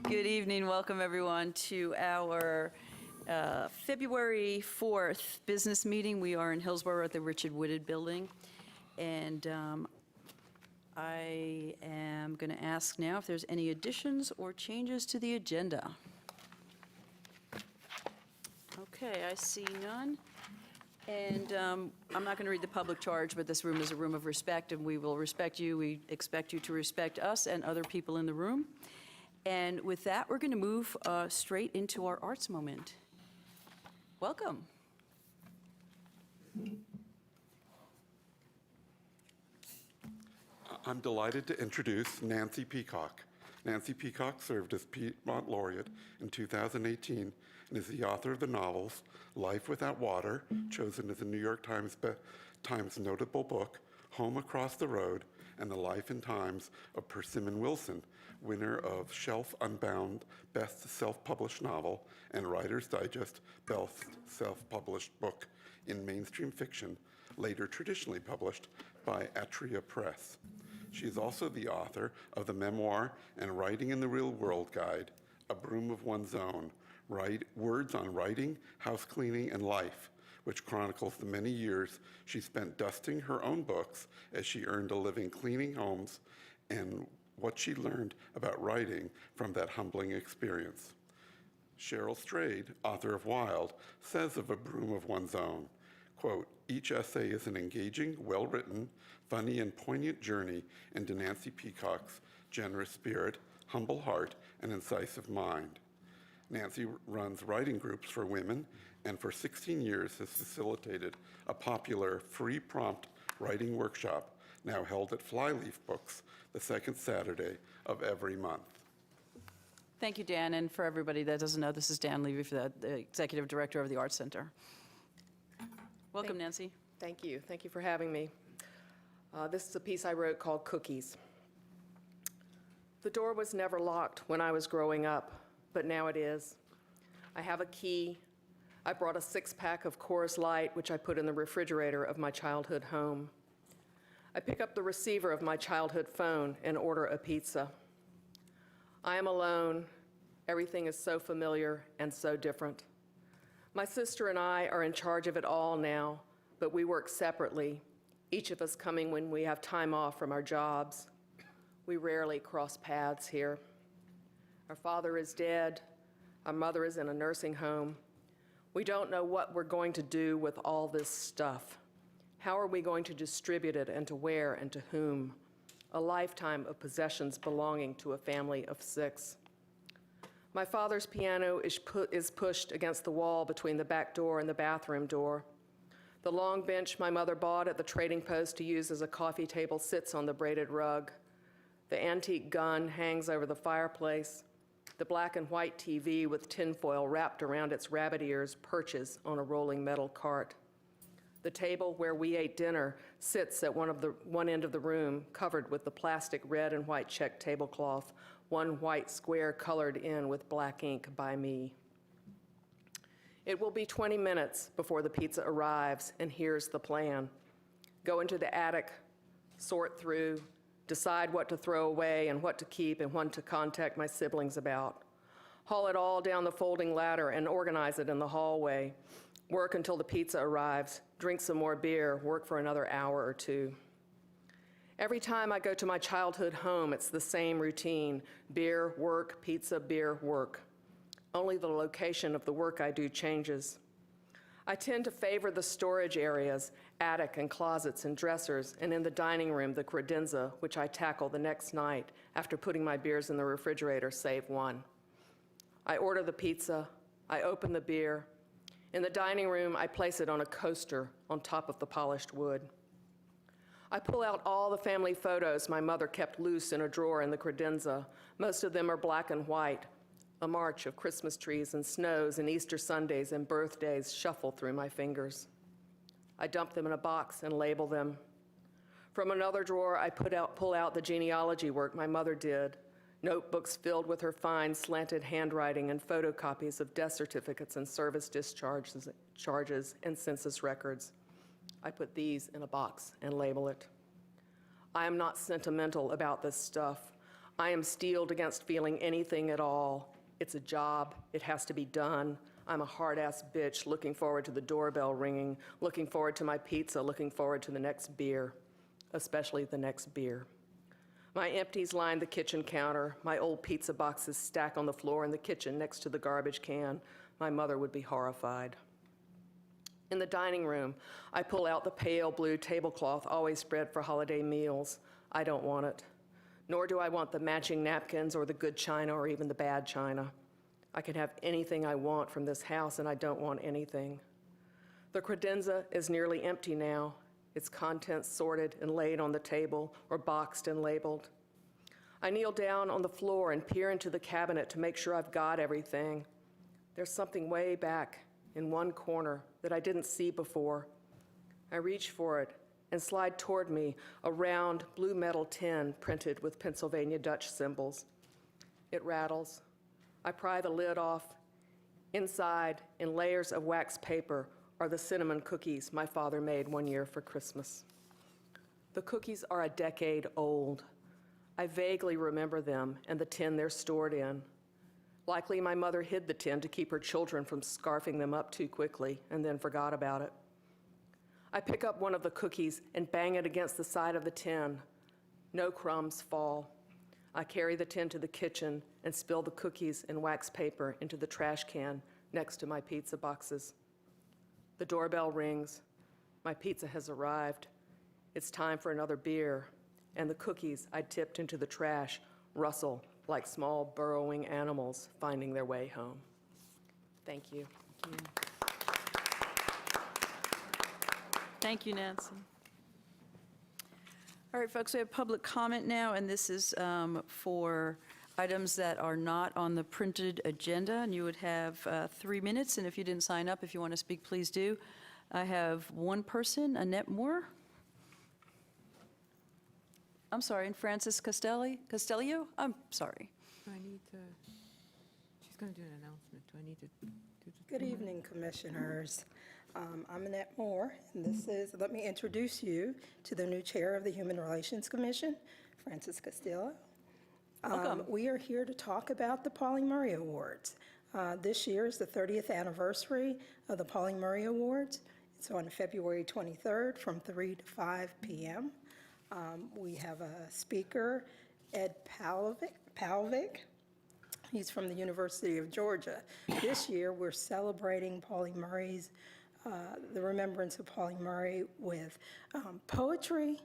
Good evening. Welcome, everyone, to our February 4th business meeting. We are in Hillsborough at the Whitted building. And I am going to ask now if there's any additions or changes to the agenda. Okay, I see none. And I'm not going to read the public charge, but this room is a room of respect, and we will respect you. We expect you to respect us and other people in the room. And with that, we're going to move straight into our arts moment. Welcome. I'm delighted to introduce Nancy Peacock. Nancy Peacock served as Piedmont Laureate in 2018 and is the author of the novels Life Without Water, chosen as a New York Times notable book, Home Across the Road, and The Life and Times of Persimmon Wilson, winner of Shelf Unbound Best Self-Published Novel and Writer's Digest Best Self-Published Book in Mainstream Fiction, later traditionally published by Atria Press. She is also the author of the memoir and Writing in the Real World Guide, A Broom of One's Own, Words on Writing, House Cleaning, and Life, which chronicles the many years she spent dusting her own books as she earned a living cleaning homes and what she learned about writing from that humbling experience. Cheryl Strayed, author of Wild, says of A Broom of One's Own, quote, each essay is an engaging, well-written, funny, and poignant journey into Nancy Peacock's generous spirit, humble heart, and incisive mind. Nancy runs writing groups for women and for 16 years has facilitated a popular free prompt writing workshop now held at Flyleaf Books the second Saturday of every month. Thank you, Dan. And for everybody that doesn't know, this is Dan Levy, the Executive Director of the Arts Center. Welcome, Nancy. Thank you. Thank you for having me. This is a piece I wrote called Cookies. The door was never locked when I was growing up, but now it is. I have a key. I brought a six-pack of Coors Light, which I put in the refrigerator of my childhood home. I pick up the receiver of my childhood phone and order a pizza. I am alone. Everything is so familiar and so different. My sister and I are in charge of it all now, but we work separately, each of us coming when we have time off from our jobs. We rarely cross paths here. Our father is dead. Our mother is in a nursing home. We don't know what we're going to do with all this stuff. How are we going to distribute it and to where and to whom? A lifetime of possessions belonging to a family of 6. My father's piano is pushed against the wall between the back door and the bathroom door. The long bench my mother bought at the trading post to use as a coffee table sits on the braided rug. The antique gun hangs over the fireplace. The black and white TV with tinfoil wrapped around its rabbit ears perches on a rolling metal cart. The table where we ate dinner sits at one end of the room, covered with the plastic red and white check tablecloth, one white square colored in with black ink by me. It will be 20 minutes before the pizza arrives, and here's the plan. Go into the attic, sort through, decide what to throw away and what to keep and what to contact my siblings about. Haul it all down the folding ladder and organize it in the hallway. Work until the pizza arrives, drink some more beer, work for another hour or 2. Every time I go to my childhood home, it's the same routine: beer, work, pizza, beer, work. Only the location of the work I do changes. I tend to favor the storage areas, attic and closets and dressers, and in the dining room, the credenza, which I tackle the next night after putting my beers in the refrigerator, save one. I order the pizza, I open the beer. In the dining room, I place it on a coaster on top of the polished wood. I pull out all the family photos my mother kept loose in a drawer in the credenza. Most of them are black and white. A march of Christmas trees and snows and Easter Sundays and birthdays shuffle through my fingers. I dump them in a box and label them. From another drawer, I pull out the genealogy work my mother did, notebooks filled with her fine, slanted handwriting and photocopies of death certificates and service discharges and census records. I put these in a box and label it. I am not sentimental about this stuff. I am steeled against feeling anything at all. It's a job. It has to be done. I'm a hard-ass bitch looking forward to the doorbell ringing, looking forward to my pizza, looking forward to the next beer, especially the next beer. My empties line the kitchen counter. My old pizza boxes stack on the floor in the kitchen next to the garbage can. My mother would be horrified. In the dining room, I pull out the pale blue tablecloth always spread for holiday meals. I don't want it. Nor do I want the matching napkins or the good china or even the bad china. I can have anything I want from this house, and I don't want anything. The credenza is nearly empty now, its contents sorted and laid on the table or boxed and labeled. I kneel down on the floor and peer into the cabinet to make sure I've got everything. There's something way back in one corner that I didn't see before. I reach for it and slide toward me a round blue metal tin printed with Pennsylvania Dutch symbols. It rattles. I pry the lid off. Inside, in layers of wax paper, are the cinnamon cookies my father made one year for Christmas. The cookies are a decade old. I vaguely remember them and the tin they're stored in. Likely my mother hid the tin to keep her children from scarfing them up too quickly and then forgot about it. I pick up one of the cookies and bang it against the side of the tin. No crumbs fall. I carry the tin to the kitchen and spill the cookies and wax paper into the trash can next to my pizza boxes. The doorbell rings. My pizza has arrived. It's time for another beer, and the cookies I tipped into the trash rustle like small burrowing animals finding their way home. Thank you. Thank you, Nancy. All right, folks, we have public comment now, and this is for items that are not on the printed agenda, and you would have 3 minutes, and if you didn't sign up, if you want to speak, please do. I have one person, Annette Moore. I'm sorry, and Francis Castellio? I'm sorry. Do I need to, she's going to do an announcement. Do I need to do the? Good evening, Commissioners. I'm Annette Moore, and this is, let me introduce you to the new Chair of the Human Relations Commission, Francis Castillo. Welcome. We are here to talk about the Pauline Murray Awards. This year is the 30th anniversary of the Pauline Murray Awards. It's on February 23rd from 3 to 5 p.m. We have a speaker, Ed Palvik. He's from the University of Georgia. This year, we're celebrating Pauline Murray's, the remembrance of Pauline Murray with poetry,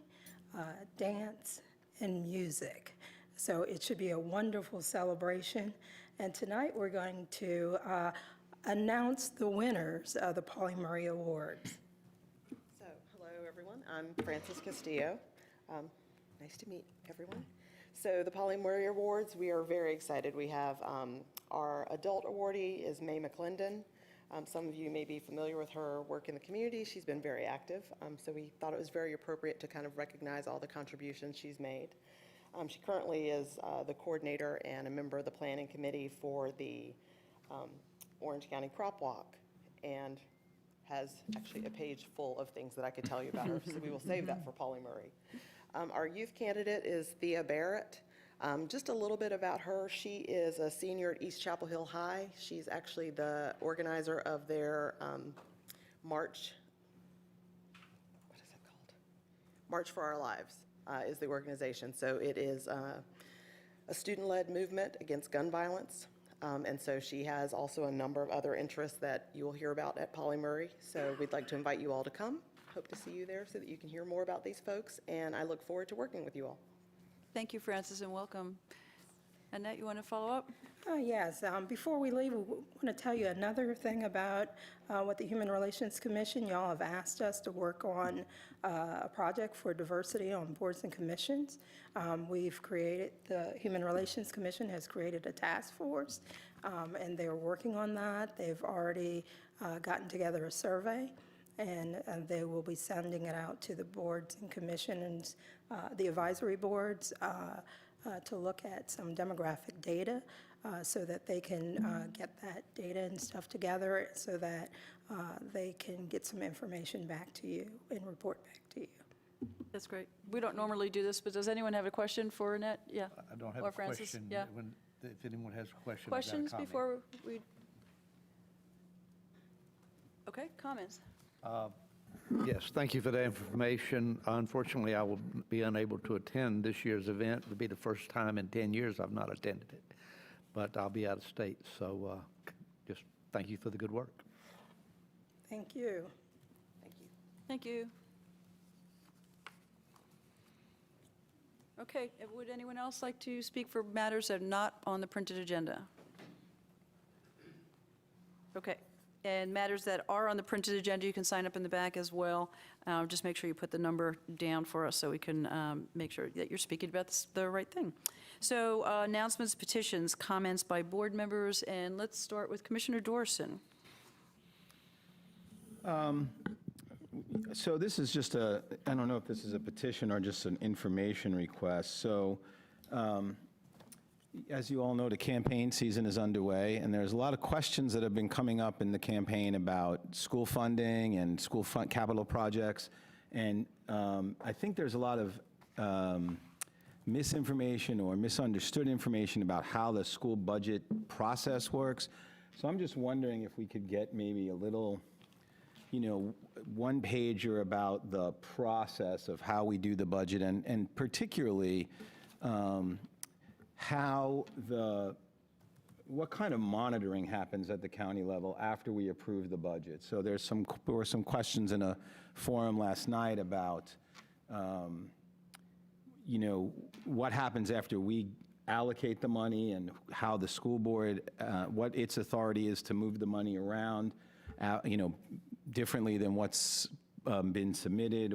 dance, and music. So it should be a wonderful celebration. And tonight, we're going to announce the winners of the Pauline Murray Awards. So, hello, everyone. I'm Francis Castillo. Nice to meet everyone. So, the Pauline Murray Awards, we are very excited. We have our adult awardee is Mae McClendon. Some of you may be familiar with her work in the community. She's been very active, so we thought it was very appropriate to kind of recognize all the contributions she's made. She currently is the coordinator and a member of the planning committee for the Orange County Crop Walk, and has actually a page full of things that I could tell you about her, so we will save that for Pauline Murray. Our youth candidate is Thea Barrett. Just a little bit about her. She is a senior at East Chapel Hill High. She's actually the organizer of their March, what is it called? March for Our Lives is the organization. So it is a student-led movement against gun violence. And so she has also a number of other interests that you will hear about at Pauline Murray. So we'd like to invite you all to come. Hope to see you there so that you can hear more about these folks. And I look forward to working with you all. Thank you, Francis, and welcome. Annette, you want to follow up? Yes. Before we leave, we want to tell you another thing about what the Human Relations Commission, y'all have asked us to work on a project for diversity on boards and commissions. We've created, the Human Relations Commission has created a task force, and they're working on that. They've already gotten together a survey, and they will be sending it out to the boards and commissions, the advisory boards, to look at some demographic data so that they can get that data and stuff together so that they can get some information back to you and report back to you. That's great. We don't normally do this, but does anyone have a question for Annette? Yeah. I don't have Or a Francis? question. Yeah. If anyone has a question, I've got a Questions comment. before we? Okay, comments. Yes, thank you for that information. Unfortunately, I will be unable to attend this year's event. It'll be the first time in 10 years I've not attended it, but I'll be out of state, so just thank you for the good work. Thank you. Thank you. Thank you. Okay, would anyone else like to speak for matters that are not on the printed agenda? Okay, and matters that are on the printed agenda, you can sign up in the back as well. Just make sure you put the number down for us so we can make sure that you're speaking about the right thing. So announcements, petitions, comments by board members, and let's start with Commissioner Dorson. So this is just I don't know if this is a petition or just an information request. So as you all know, the campaign season is underway, and there's a lot of questions that have been coming up in the campaign about school funding and school capital projects. And I think there's a lot of misinformation or misunderstood information about how the school budget process works. So I'm just wondering if we could get maybe a little, one pager about the process of how we do the budget, and particularly what kind of monitoring happens at the county level after we approve the budget. So there were some questions in a forum last night about, what happens after we allocate the money and how the school board, what its authority is to move the money around, differently than what's been submitted.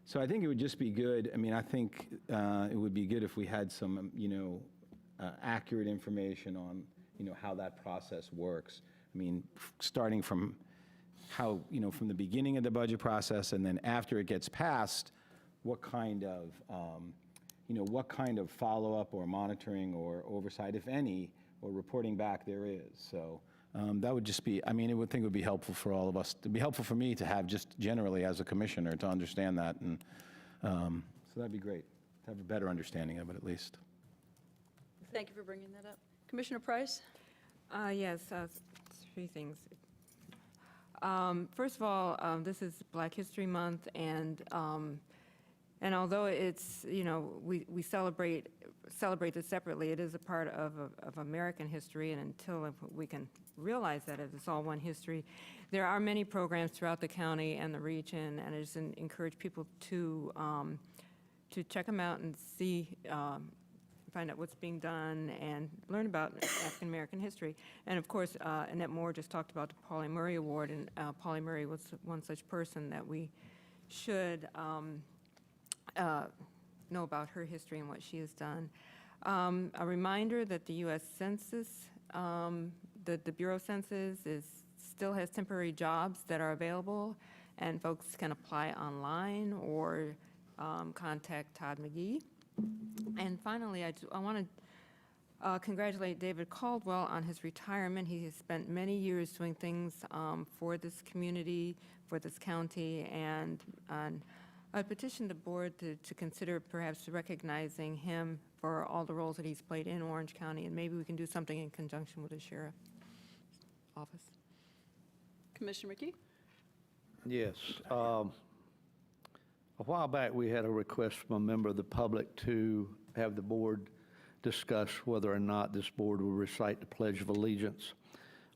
So I think it would just be good. I think it would be good if we had some, accurate information on, how that process works. Starting from how, from the beginning of the budget process, and then after it gets passed, what kind of follow-up or monitoring or oversight, if any, or reporting back there is. So that would just be, it would be helpful for all of us. It'd be helpful for me to have just generally as a commissioner to understand that. And so that'd be great, to have a better understanding of it at least. Thank you for bringing that up. Commissioner Price? Yes, three things. First of all, this is Black History Month, and although it's, we celebrate this separately, it is a part of American history, and until we can realize that it's all one history, there are many programs throughout the county and the region, and I just encourage people to check them out and see, find out what's being done and learn about African American history. And of course, Annette Moore just talked about the Pauli Murray Award, and Pauli Murray was one such person that we should know about her history and what she has done. A reminder that the U.S. Census, the Bureau of Census still has temporary jobs that are available, and folks can apply online or contact Todd McGee. And finally, I want to congratulate David Caldwell on his retirement. He has spent many years doing things for this community, for this county, and I petitioned the board to consider perhaps recognizing him for all the roles that he's played in Orange County, and maybe we can do something in conjunction with the sheriff's office. Commissioner McKee? Yes. A while back, we had a request from a member of the public to have the board discuss whether or not this board will recite the Pledge of Allegiance.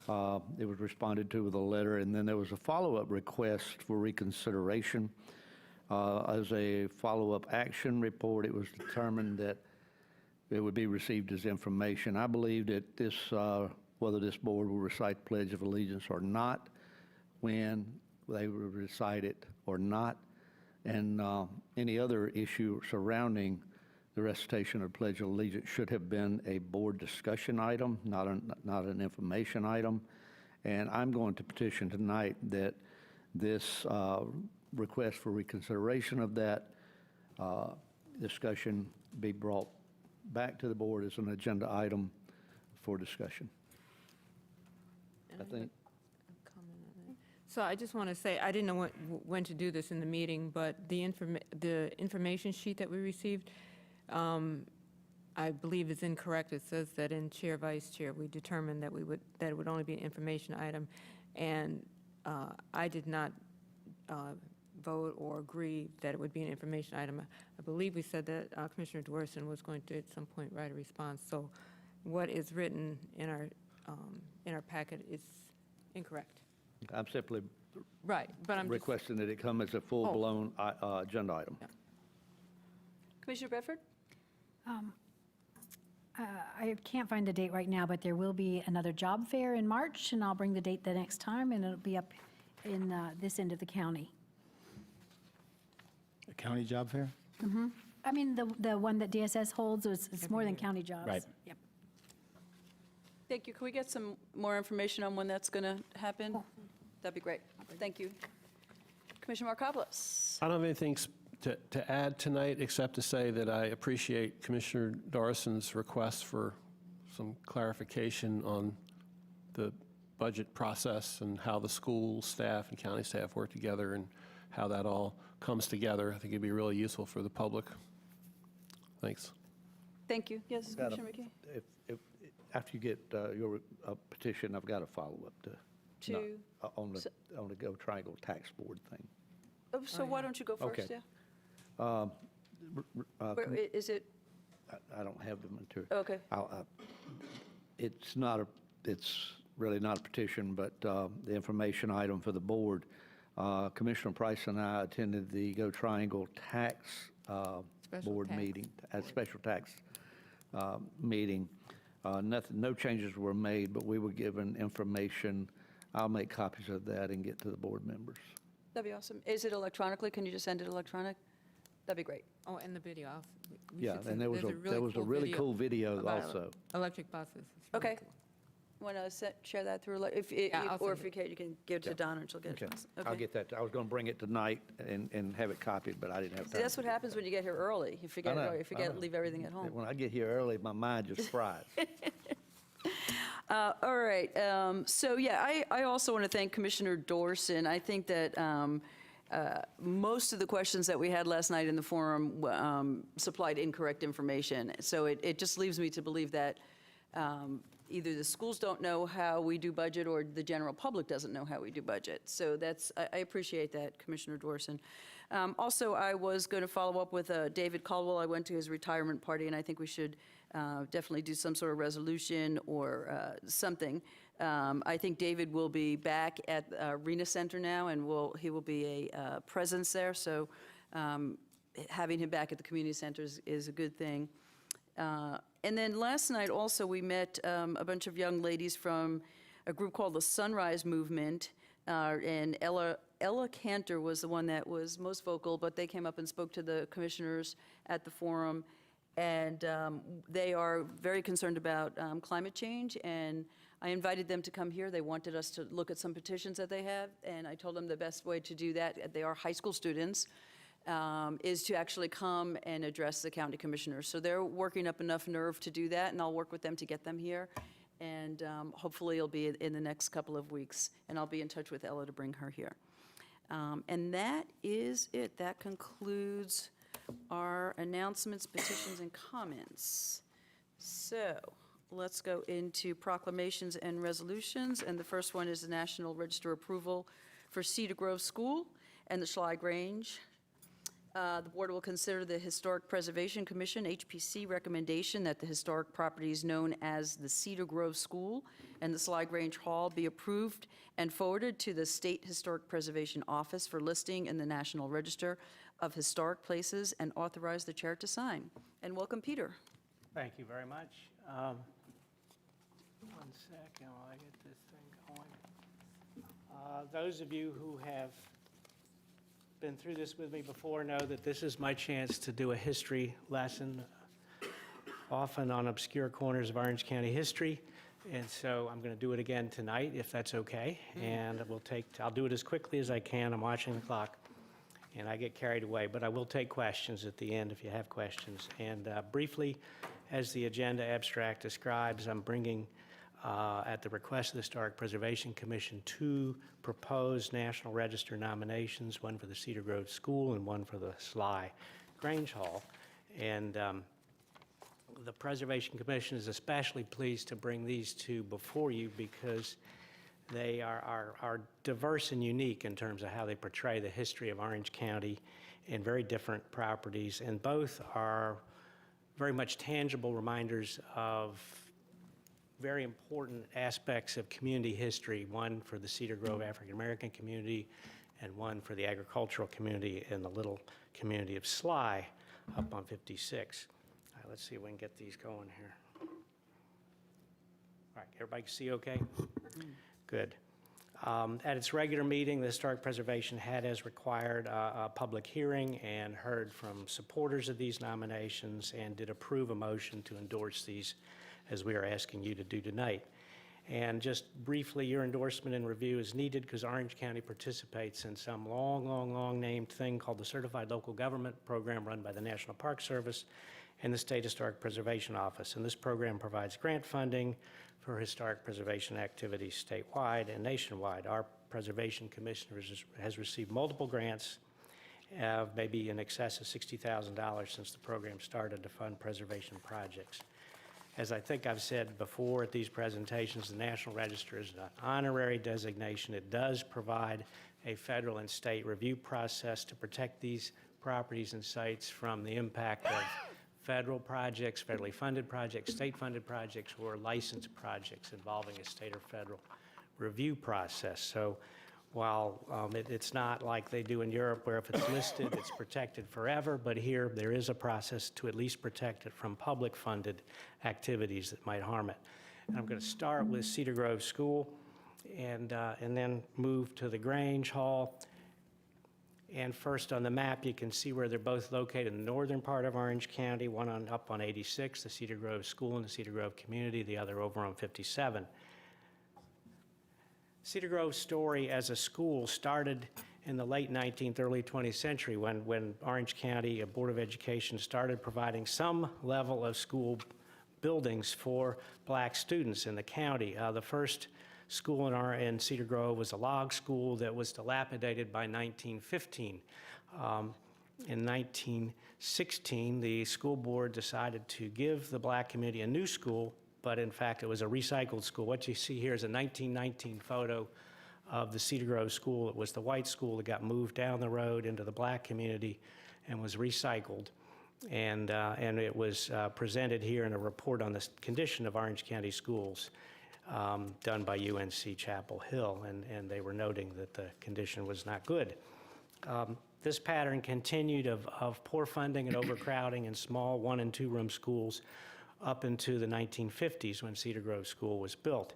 It was responded to with a letter, and then there was a follow-up request for reconsideration. As a follow-up action report, it was determined that it would be received as information. I believe that this, whether this board will recite Pledge of Allegiance or not, when they will recite it or not, and any other issue surrounding the recitation of Pledge of Allegiance should have been a board discussion item, not an information item. And I'm going to petition tonight that this request for reconsideration of that discussion be brought back to the board as an agenda item for discussion. And I think. have a comment on that. So I just want to say, I didn't know when to do this in the meeting, but the information sheet that we received, I believe is incorrect. It says that in chair, vice chair, we determined that that it would only be an information item, and I did not vote or agree that it would be an information item. I believe we said that Commissioner Dworson was going to, at some point, write a response. So what is written in our packet is incorrect. I'm simply Right, but I'm just, requesting that it come as a full-blown agenda item. Commissioner Bedford? I can't find the date right now, but there will be another job fair in March, and I'll bring the date the next time, and it'll be up in this end of the county. A county job fair? I mean, the one that DSS holds, it's more than county jobs. Right. Yep. Thank you. Can we get some more information on when that's going to happen? That'd be great. Thank you. Commissioner Markopoulos? I don't have anything to add tonight, except to say that I appreciate Commissioner Dorson's request for some clarification on the budget process and how the school staff and county staff work together and how that all comes together. I think it'd be really useful for the public. Thanks. Thank you. Yes, Got a- Commissioner McKee? After you get your petition, I've got a follow-up To, on the Go Triangle Tax Board thing. so why don't you go Okay. first, yeah? Is it, I don't have the material. okay. It's really not a petition, but the information item for the board. Commissioner Price and I attended the Go Triangle Tax Special Board tax meeting, special tax meeting. No changes were made, but we were given information. I'll make copies of that and get to the board members. That'd be awesome. Is it electronically? Can you just send it electronic? That'd be great. oh, and the video. We Yeah, should and send- there was there's a really cool video about also. Electric buses. It's really Okay. cool. Want to share that through, I'll or send if you can, you can give it to Yeah. Donna and she'll get it Okay, to us. I'll get that. I was going to bring it tonight and have it copied, but I didn't have See, time. that's what happens when you get here early. You forget, I know, you forget, I know. leave everything at home. When I get here early, my mind just fries. All right, so yeah, I also want to thank Commissioner Dorson. I think that most of the questions that we had last night in the forum supplied incorrect information. So it just leaves me to believe that either the schools don't know how we do budget or the general public doesn't know how we do budget. So I appreciate that, Commissioner Dorson. Also, I was going to follow up with David Caldwell. I went to his retirement party, and I think we should definitely do some sort of resolution or something. I think David will be back at Arena Center now, and he will be a presence there. So having him back at the community center is a good thing. And then last night also, we met a bunch of young ladies from a group called the Sunrise Movement, and Ella Cantor was the one that was most vocal, but they came up and spoke to the commissioners at the forum, and they are very concerned about climate change, and I invited them to come here. They wanted us to look at some petitions that they have, and I told them the best way to do that, they are high school students, is to actually come and address the county commissioners. So they're working up enough nerve to do that, and I'll work with them to get them here. And hopefully it'll be in the next couple of weeks, and I'll be in touch with Ella to bring her here. And that is it. That concludes our announcements, petitions, and comments. So let's go into proclamations and resolutions. And the first one is the National Register approval for Cedar Grove School and the Schlag Range. The board will consider the Historic Preservation Commission, HPC, recommendation that the historic properties known as the Cedar Grove School and the Schlag Range Hall be approved and forwarded to the State Historic Preservation Office for listing in the National Register of Historic Places, and authorize the chair to sign. And welcome, Peter. Thank you very much. One second while I get this thing going. Those of you who have been through this with me before know that this is my chance to do a history lesson, often on obscure corners of Orange County history. And so I'm going to do it again tonight, if that's okay. And I'll do it as quickly as I can. I'm watching the clock, and I get carried away. But I will take questions at the end if you have questions. And briefly, as the agenda abstract describes, I'm bringing at the request of the Historic Preservation Commission, 2 proposed National Register nominations, one for the Cedar Grove School and one for the Sly Grange Hall. And the Preservation Commission is especially pleased to bring these 2 before you because they are diverse and unique in terms of how they portray the history of Orange County in very different properties, and both are very much tangible reminders of very important aspects of community history, one for the Cedar Grove African American community and one for the agricultural community in the little community of Sly up on 56. All right, let's see if we can get these going here. All right, everybody see okay? Good. At its regular meeting, the Historic Preservation had, as required, a public hearing and heard from supporters of these nominations and did approve a motion to endorse these as we are asking you to do tonight. And just briefly, your endorsement and review is needed because Orange County participates in some long named thing called the Certified Local Government Program run by the National Park Service and the State Historic Preservation Office. And this program provides grant funding for historic preservation activities statewide and nationwide. Our Preservation Commission has received multiple grants, maybe in excess of $60,000 since the program started to fund preservation projects. As I think I've said before at these presentations, the National Register is an honorary designation. It does provide a federal and state review process to protect these properties and sites from the impact of federal projects, federally funded projects, state-funded projects, or licensed projects involving a state or federal review process. So while it's not like they do in Europe where if it's listed, it's protected forever, but here there is a process to at least protect it from public-funded activities that might harm it. And I'm going to start with Cedar Grove School and then move to the Grange Hall. And first on the map, you can see where they're both located in the northern part of Orange County, one up on 86, the Cedar Grove School and the Cedar Grove Community, the other over on 57. Cedar Grove's story as a school started in the late 19th, early 20th century when Orange County Board of Education started providing some level of school buildings for black students in the county. The first school in Cedar Grove was a log school that was dilapidated by 1915. In 1916, the school board decided to give the black community a new school, but in fact it was a recycled school. What you see here is a 1919 photo of the Cedar Grove School. It was the white school that got moved down the road into the black community and was recycled. And it was presented here in a report on the condition of Orange County schools done by UNC Chapel Hill, and they were noting that the condition was not good. This pattern continued of poor funding and overcrowding in small 1- and 2-room schools up into the 1950s when Cedar Grove School was built.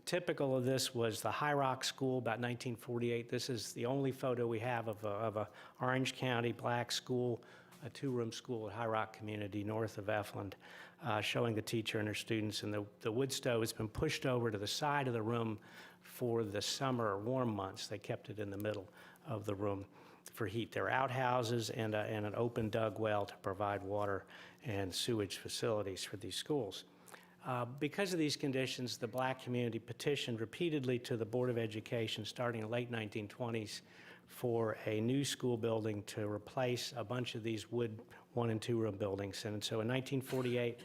Typical of this was the High Rock School, about 1948. This is the only photo we have of a Orange County black school, a 2-room school at High Rock Community north of Efland, showing the teacher and her students. And the wood stove has been pushed over to the side of the room for the summer or warm months. They kept it in the middle of the room for heat. There are outhouses and an open dug well to provide water and sewage facilities for these schools. Because of these conditions, the black community petitioned repeatedly to the Board of Education starting in the late 1920s for a new school building to replace a bunch of these wood 1- and 2-room buildings. And so in 1948,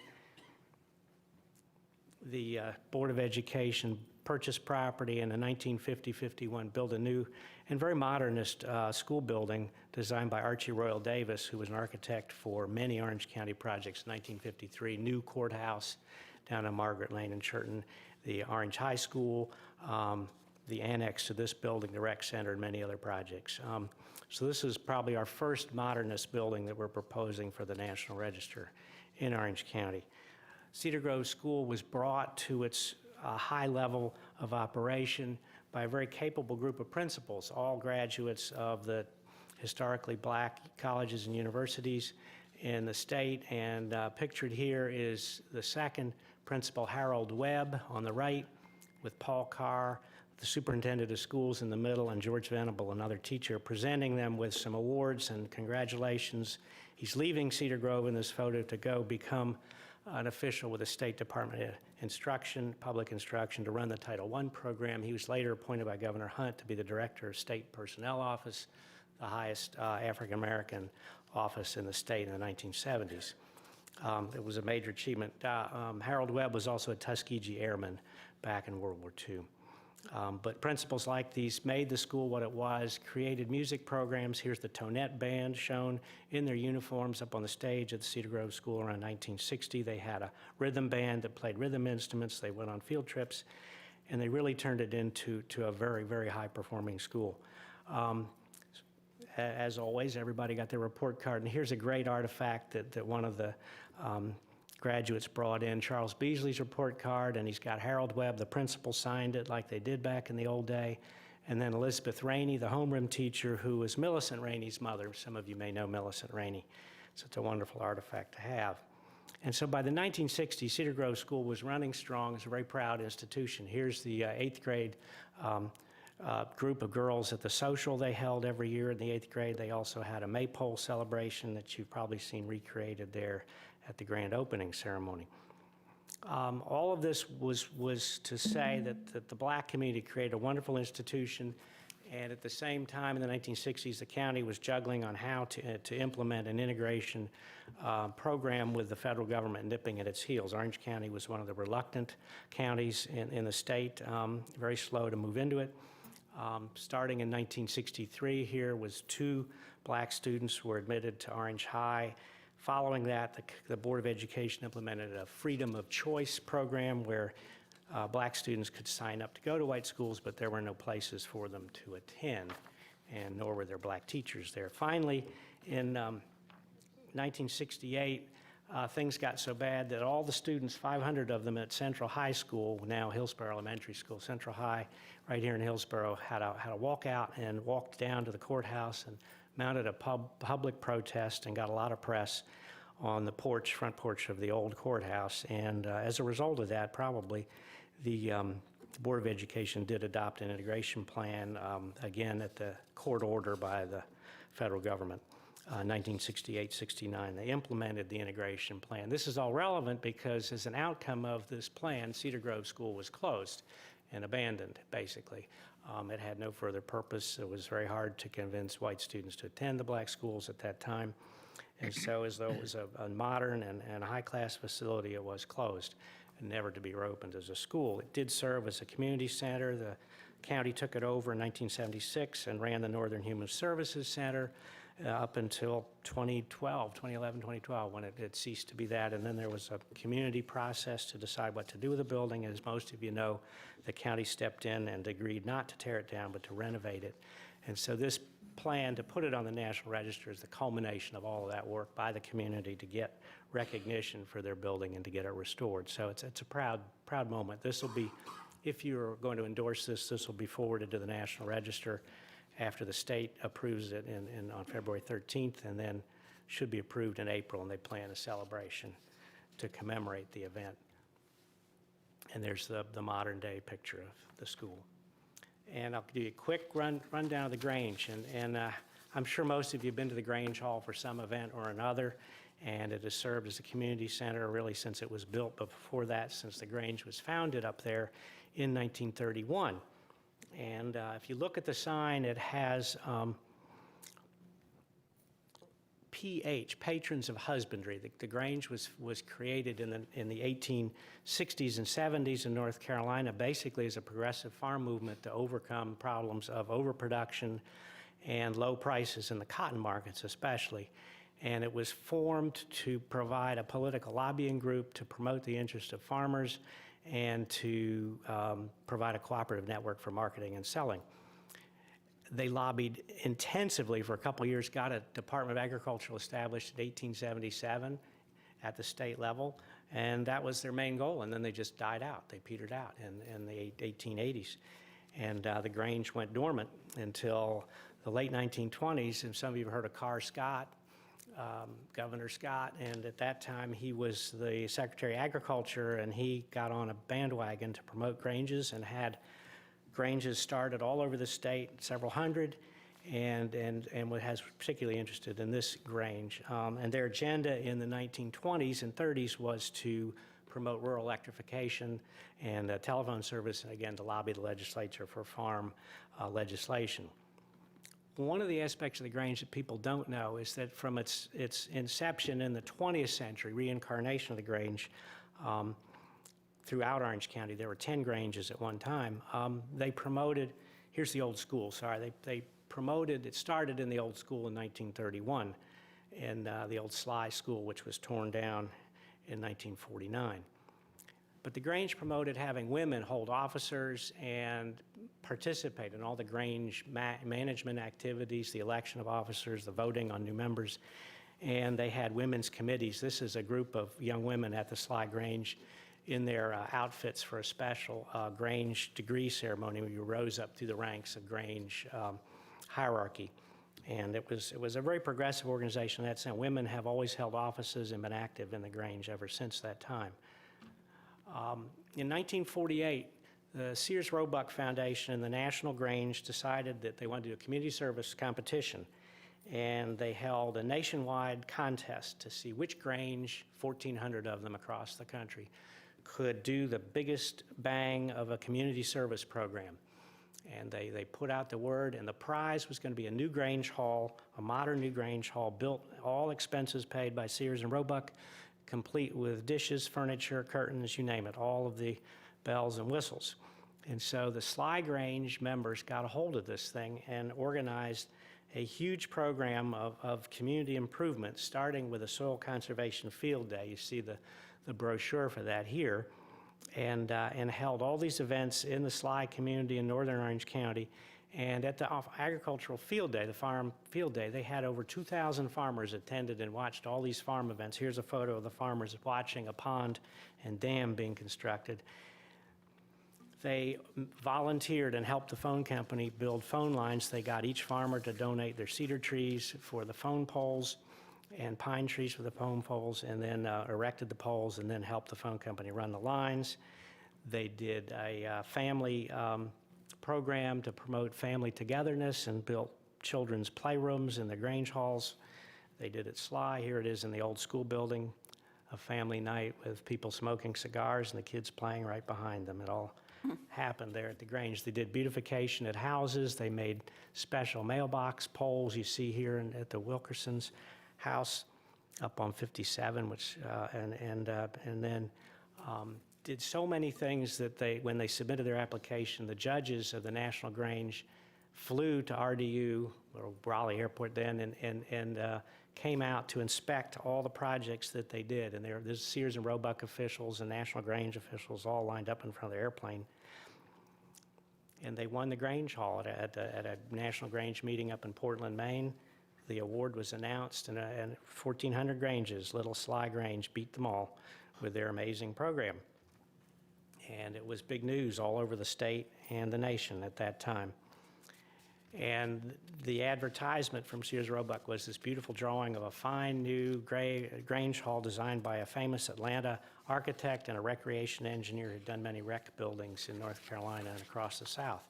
the Board of Education purchased property and in 1950-51 built a new and very modernist school building designed by Archie Royal Davis, who was an architect for many Orange County projects. 1953, new courthouse down on Margaret Lane in Churton, the Orange High School, the annex to this building, the rec center, and many other projects. So this is probably our first modernist building that we're proposing for the National Register in Orange County. Cedar Grove School was brought to its high level of operation by a very capable group of principals, all graduates of the historically black colleges and universities in the state. And pictured here is the second principal, Harold Webb, on the right, with Paul Carr, the superintendent of schools, in the middle, and George Venable, another teacher, presenting them with some awards and congratulations. He's leaving Cedar Grove in this photo to go become an official with the State Department of Instruction, Public Instruction, to run the Title I program. He was later appointed by Governor Hunt to be the Director of State Personnel Office, the highest African-American office in the state in the 1970s. It was a major achievement. Harold Webb was also a Tuskegee Airman back in World War II. But principles like these made the school what it was, created music programs. Here's the Tonette Band shown in their uniforms up on the stage at the Cedar Grove School around 1960. They had a rhythm band that played rhythm instruments. They went on field trips, and they really turned it into a very, very high-performing school. As always, everybody got their report card, and here's a great artifact that one of the graduates brought in, Charles Beasley's report card, and he's got Harold Webb, the principal, signed it like they did back in the old day, and then Elizabeth Rainey, the homeroom teacher, who was Millicent Rainey's mother. Some of you may know Millicent Rainey, so it's a wonderful artifact to have. And so by the 1960s, Cedar Grove School was running strong. It's a very proud institution. Here's the 8th grade group of girls at the social they held every year in the 8th grade. They also had a maypole celebration that you've probably seen recreated there at the grand opening ceremony. All of this was to say that the black community created a wonderful institution, and at the same time in the 1960s, the county was juggling on how to implement an integration program with the federal government nipping at its heels. Orange County was one of the reluctant counties in the state, very slow to move into it. Starting in 1963 here was 2 black students who were admitted to Orange High. Following that, the Board of Education implemented a freedom of choice program where black students could sign up to go to white schools, but there were no places for them to attend, and nor were there black teachers there. Finally, in 1968, things got so bad that all the students, 500 of them at Central High School, now Hillsborough Elementary School, Central High, right here in Hillsborough, had a walkout and walked down to the courthouse and mounted a public protest and got a lot of press on the front porch of the old courthouse. And as a result of that, probably, the Board of Education did adopt an integration plan, again at the court order by the federal government. 1968-69, they implemented the integration plan. This is all relevant because as an outcome of this plan, Cedar Grove School was closed and abandoned, basically. It had no further purpose. It was very hard to convince white students to attend the black schools at that time. And so as though it was a modern and high-class facility, it was closed and never to be reopened as a school. It did serve as a community center. The county took it over in 1976 and ran the Northern Human Services Center up until 2011, 2012, when it ceased to be that. And then there was a community process to decide what to do with the building. As most of you know, the county stepped in and agreed not to tear it down, but to renovate it. And so this plan to put it on the National Register is the culmination of all of that work by the community to get recognition for their building and to get it restored. So it's a proud moment. This will be, if you're going to endorse this will be forwarded to the National Register after the state approves it on February 13th, and then should be approved in April, and they plan a celebration to commemorate the event. And there's the modern-day picture of the school. And I'll give you a quick rundown of the Grange. And I'm sure most of you have been to the Grange Hall for some event or another, and it has served as a community center really since it was built, but before that, since the Grange was founded up there in 1931. And if you look at the sign, it has PH, Patrons of Husbandry. The Grange was created in the 1860s and 70s in North Carolina, basically as a progressive farm movement to overcome problems of overproduction and low prices in the cotton markets especially. And it was formed to provide a political lobbying group to promote the interest of farmers and to provide a cooperative network for marketing and selling. They lobbied intensively for a couple of years, got a Department of Agriculture established in 1877 at the state level, and that was their main goal, and then they just died out. They petered out in the 1880s. And the Grange went dormant until the late 1920s, and some of you have heard of Carr Scott, Governor Scott, and at that time he was the Secretary of Agriculture, and he got on a bandwagon to promote Granges and had Granges started all over the state, several hundred, and was particularly interested in this Grange. And their agenda in the 1920s and 30s was to promote rural electrification and telephone service, and again, to lobby the legislature for farm legislation. One of the aspects of the Grange that people don't know is that from its inception in the 20th century, reincarnation of the Grange, throughout Orange County, there were 10 Granges at one time. They promoted, here's the old school, sorry, they promoted, it started in the old school in 1931, in the old Sly School, which was torn down in 1949. But the Grange promoted having women hold officers and participate in all the Grange management activities, the election of officers, the voting on new members, and they had women's committees. This is a group of young women at the Sly Grange in their outfits for a special Grange degree ceremony where you rose up through the ranks of Grange hierarchy. And it was a very progressive organization in that sense. Women have always held offices and been active in the Grange ever since that time. In 1948, the Sears Roebuck Foundation and the National Grange decided that they wanted to do a community service competition, and they held a nationwide contest to see which Grange, 1,400 of them across the country, could do the biggest bang of a community service program. And they put out the word, and the prize was going to be a new Grange Hall, a modern new Grange Hall, built, all expenses paid by Sears and Roebuck, complete with dishes, furniture, curtains, you name it, all of the bells and whistles. And so the Sly Grange members got a hold of this thing and organized a huge program of community improvement, starting with a soil conservation field day. You see the brochure for that here. And held all these events in the Sly community in northern Orange County. And at the agricultural field day, the farm field day, they had over 2,000 farmers attended and watched all these farm events. Here's a photo of the farmers watching a pond and dam being constructed. They volunteered and helped the phone company build phone lines. They got each farmer to donate their cedar trees for the phone poles and pine trees for the phone poles, and then erected the poles, and then helped the phone company run the lines. They did a family program to promote family togetherness and built children's playrooms in the Grange halls. They did at Sly. Here it is in the old school building, a family night with people smoking cigars and the kids playing right behind them. It all happened there at the Grange. They did beautification at houses. They made special mailbox poles you see here at the Wilkerson's house up on 57, which and then did so many things that when they submitted their application, the judges of the National Grange flew to RDU, or Raleigh Airport then, and came out to inspect all the projects that they did. And there's Sears and Roebuck officials and National Grange officials all lined up in front of the airplane. And they won the Grange Hall at a National Grange meeting up in Portland, Maine. The award was announced, and 1,400 Granges, little Sly Grange, beat them all with their amazing program. And it was big news all over the state and the nation at that time. And the advertisement from Sears Roebuck was this beautiful drawing of a fine new Grange Hall designed by a famous Atlanta architect and a recreation engineer who'd done many rec buildings in North Carolina and across the South.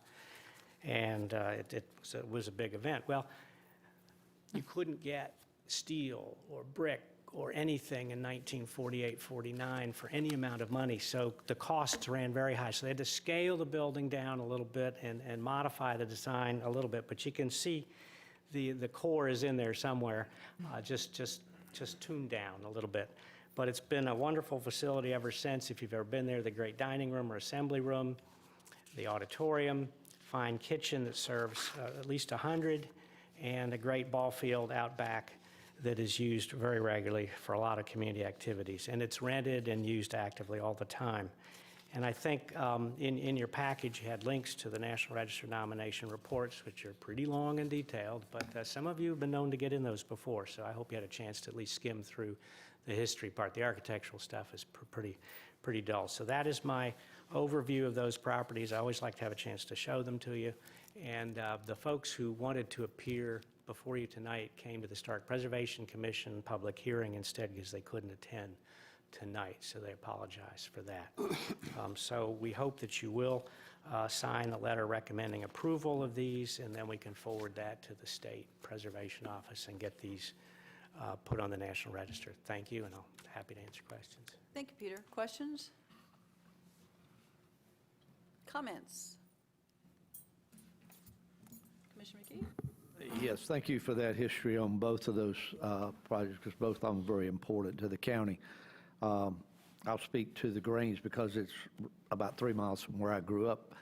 And it was a big event. Well, you couldn't get steel or brick or anything in 1948-49 for any amount of money, so the costs ran very high. So they had to scale the building down a little bit and modify the design a little bit, but you can see the core is in there somewhere, just tuned down a little bit. But it's been a wonderful facility ever since. If you've ever been there, the great dining room or assembly room, the auditorium, fine kitchen that serves at least 100, and a great ball field out back that is used very regularly for a lot of community activities. And it's rented and used actively all the time. And I think in your package, you had links to the National Register nomination reports, which are pretty long and detailed, but some of you have been known to get in those before, so I hope you had a chance to at least skim through the history part. The architectural stuff is pretty dull. So that is my overview of those properties. I always like to have a chance to show them to you. And the folks who wanted to appear before you tonight came to the Historic Preservation Commission public hearing instead because they couldn't attend tonight, so they apologize for that. So we hope that you will sign the letter recommending approval of these, and then we can forward that to the State Preservation Office and get these put on the National Register. Thank you, and I'm happy to answer questions. Thank you, Peter. Questions? Comments? Commissioner McKee? Yes, thank you for that history on both of those projects, because both of them are very important to the county. I'll speak to the Grange because it's about 3 miles from where I grew up.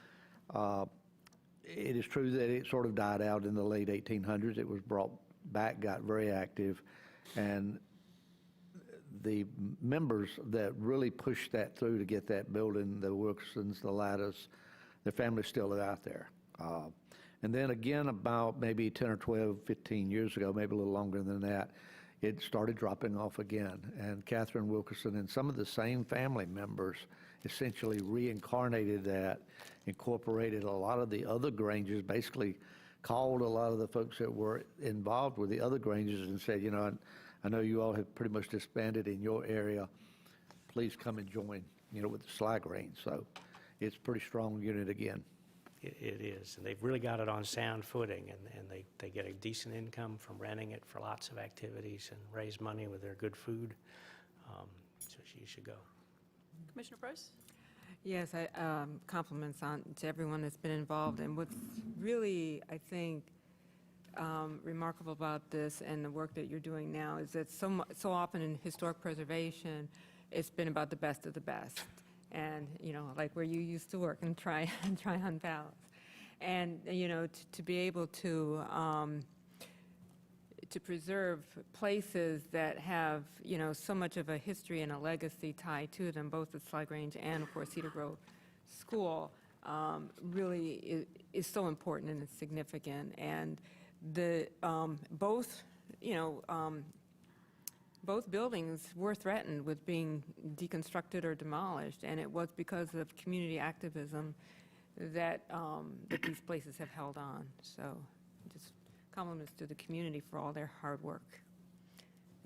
It is true that it sort of died out in the late 1800s. It was brought back, got very active, and the members that really pushed that through to get that building, the Wilkersons, the Lattas, their families still are out there. And then again, about maybe 10 or 12, 15 years ago, maybe a little longer than that, it started dropping off again. And Catherine Wilkerson and some of the same family members essentially reincarnated that, incorporated a lot of the other Granges, basically called a lot of the folks that were involved with the other Granges and said, you know, I know you all have pretty much disbanded in your area. Please come and join, you know, with the Sly Grange. So it's a pretty strong unit again. It is, and they've really got it on sound footing, and they get a decent income from renting it for lots of activities and raise money with their good food. So you should go. Commissioner Price? Yes, compliments to everyone that's been involved. And what's really, I think, remarkable about this and the work that you're doing now is that so often in historic preservation, it's been about the best of the best. And, you know, like where you used to work in Tryon Palace. And, you know, to be able to preserve places that have, you know, so much of a history and a legacy tied to them, both at Sly Grange and, of course, Cedar Grove School, really is so important and it's significant. And the both, you know, both buildings were threatened with being deconstructed or demolished, and it was because of community activism that, that these places have held on. So just compliments to the community for all their hard work.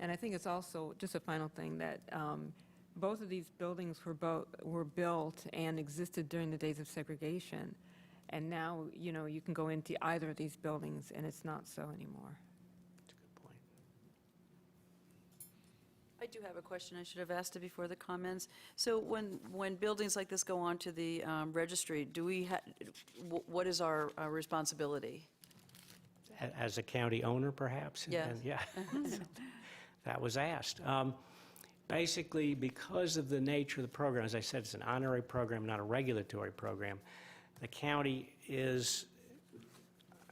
And I think it's also, just a final thing, that both of these buildings were built and existed during the days of segregation. And now, you know, you can go into either of these buildings, and it's not so anymore. That's a good point. I do have a question. I should have asked it before the comments. So when buildings like this go on to the registry, do we what is our responsibility? As a county owner, perhaps? Yes. And yeah, that was asked. Basically, because of the nature of the program, as I said, it's an honorary program, not a regulatory program. The county is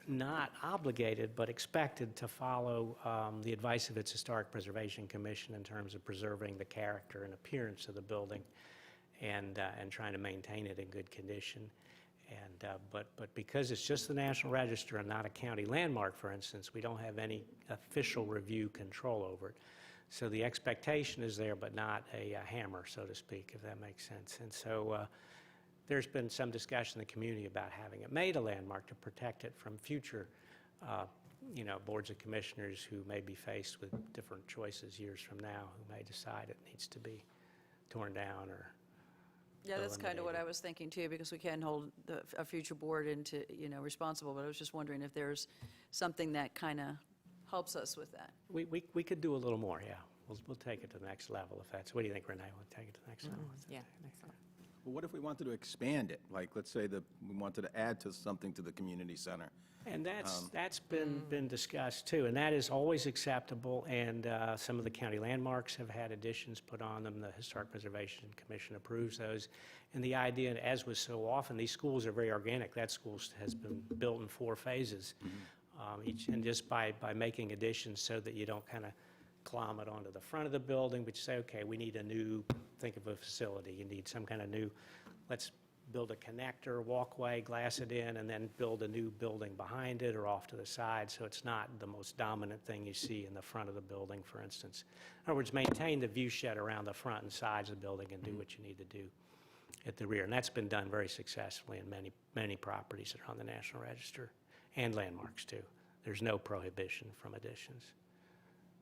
not obligated, but expected to follow the advice of its Historic Preservation Commission in terms of preserving the character and appearance of the building and trying to maintain it in good condition. And, but because it's just the National Register and not a county landmark, for instance, we don't have any official review control over it. So the expectation is there, but not a hammer, so to speak, if that makes sense. And so there's been some discussion in the community about having it made a landmark to protect it from future, you know, boards of commissioners who may be faced with different choices years from now, who may decide it needs to be torn down or Yeah, that's kind of what I eliminated. was thinking too, because we can't hold a future board into, you know, responsible, but I was just wondering if there's something that kind of helps us with that. We could do a little more, yeah. We'll take it to the next level if that's, what do you think, Renee? We'll take it to the next level? Yeah, excellent. Well, what if we wanted to expand it? Like, let's say that we wanted to add to something to the community center. And that's been discussed too, and that is always acceptable, and some of the county landmarks have had additions put on them. The Historic Preservation Commission approves those. And the idea, as was so often, these schools are very organic. That school has been built in 4 phases, and just by making additions so that you don't kind of clomb it onto the front of the building, but you say, okay, we need a new, think of a facility, you need some kind of new, let's build a connector, walkway, glass it in, and then build a new building behind it or off to the side, so it's not the most dominant thing you see in the front of the building, for instance. In other words, maintain the view shed around the front and sides of the building and do what you need to do at the rear. And that's been done very successfully in many properties that are on the National Register, and landmarks too. There's no prohibition from additions.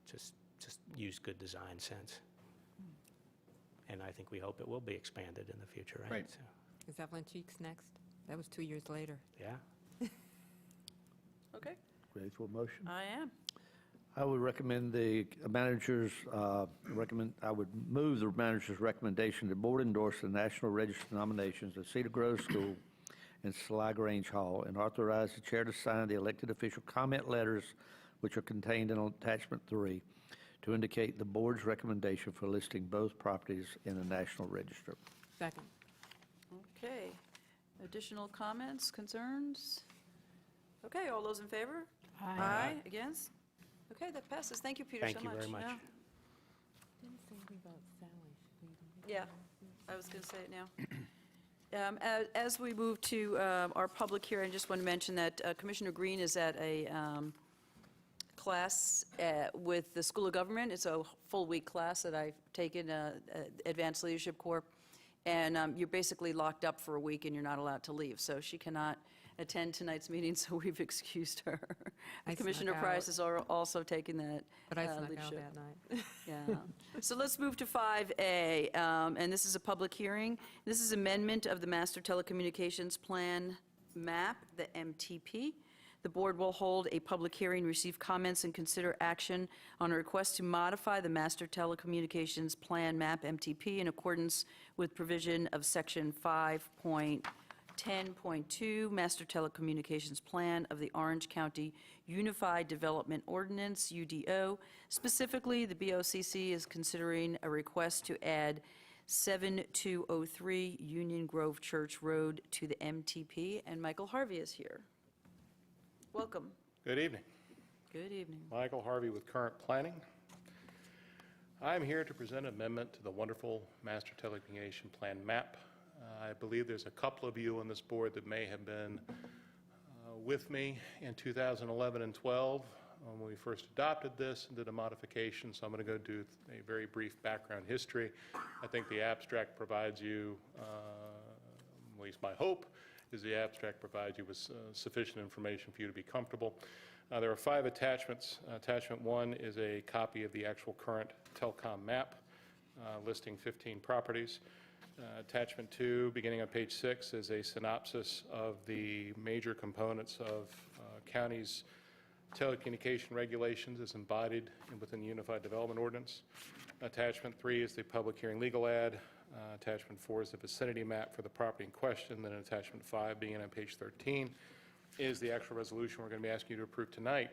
Just use good design sense. and I think we hope it will be expanded in the future, right? Right. So, Is Evelyn Cheeks next? That was 2 years later. yeah. Okay, Ready for a motion? I am. I would recommend the manager's, I would move the manager's recommendation that the board endorse the National Register nominations of Cedar Grove School and Sly Grange Hall, and authorize the chair to sign the elected official comment letters which are contained in attachment 3 to indicate the board's recommendation for listing both properties in the National Register. Second. Okay. Additional comments, concerns? Okay, all those in favor? Aye. Against? Okay, that passes. Thank you, Peter, so much. Thank you very much. Yeah. Didn't say anything about Sally. Yeah, I was going to say it now. As we move to our public hearing, I just want to mention that Commissioner Green is at a class with the School of Government. It's a full-week class that I've taken, Advanced Leadership Corps, and you're basically locked up for a week and you're not allowed to leave. So she cannot attend tonight's meeting, so we've excused her. I Commissioner snuck Price out. is also taking that But I snuck out leadership. that night. Yeah. So let's move to 5A, and this is a public hearing. This is amendment of the Master Telecommunications Plan MAP, the MTP. The board will hold a public hearing, receive comments, and consider action on a request to modify the Master Telecommunications Plan MAP MTP in accordance with provision of Section 5.10.2 Master Telecommunications Plan of the Orange County Unified Development Ordinance, UDO. Specifically, the BOCC is considering a request to add 7203 Union Grove Church Road to the MTP, and Michael Harvey is here. Welcome. Good evening. Good evening. Michael Harvey with Current Planning. I'm here to present an amendment to the wonderful Master Telecommunication Plan MAP. I believe there's a couple of you on this board that may have been with me in 2011 and 12 when we first adopted this and did a modification, so I'm going to go do a very brief background history. I think the abstract provides you, at least my hope, is the abstract provides you with sufficient information for you to be comfortable. There are 5 attachments. Attachment 1 is a copy of the actual current telecom map listing 15 properties. Attachment 2, beginning on page 6, is a synopsis of the major components of county's telecommunication regulations as embodied within the Unified Development Ordinance. Attachment 3 is the public hearing legal ad. Attachment 4 is the vicinity map for the property in question. Then attachment 5, beginning on page 13, is the actual resolution we're going to be asking you to approve tonight.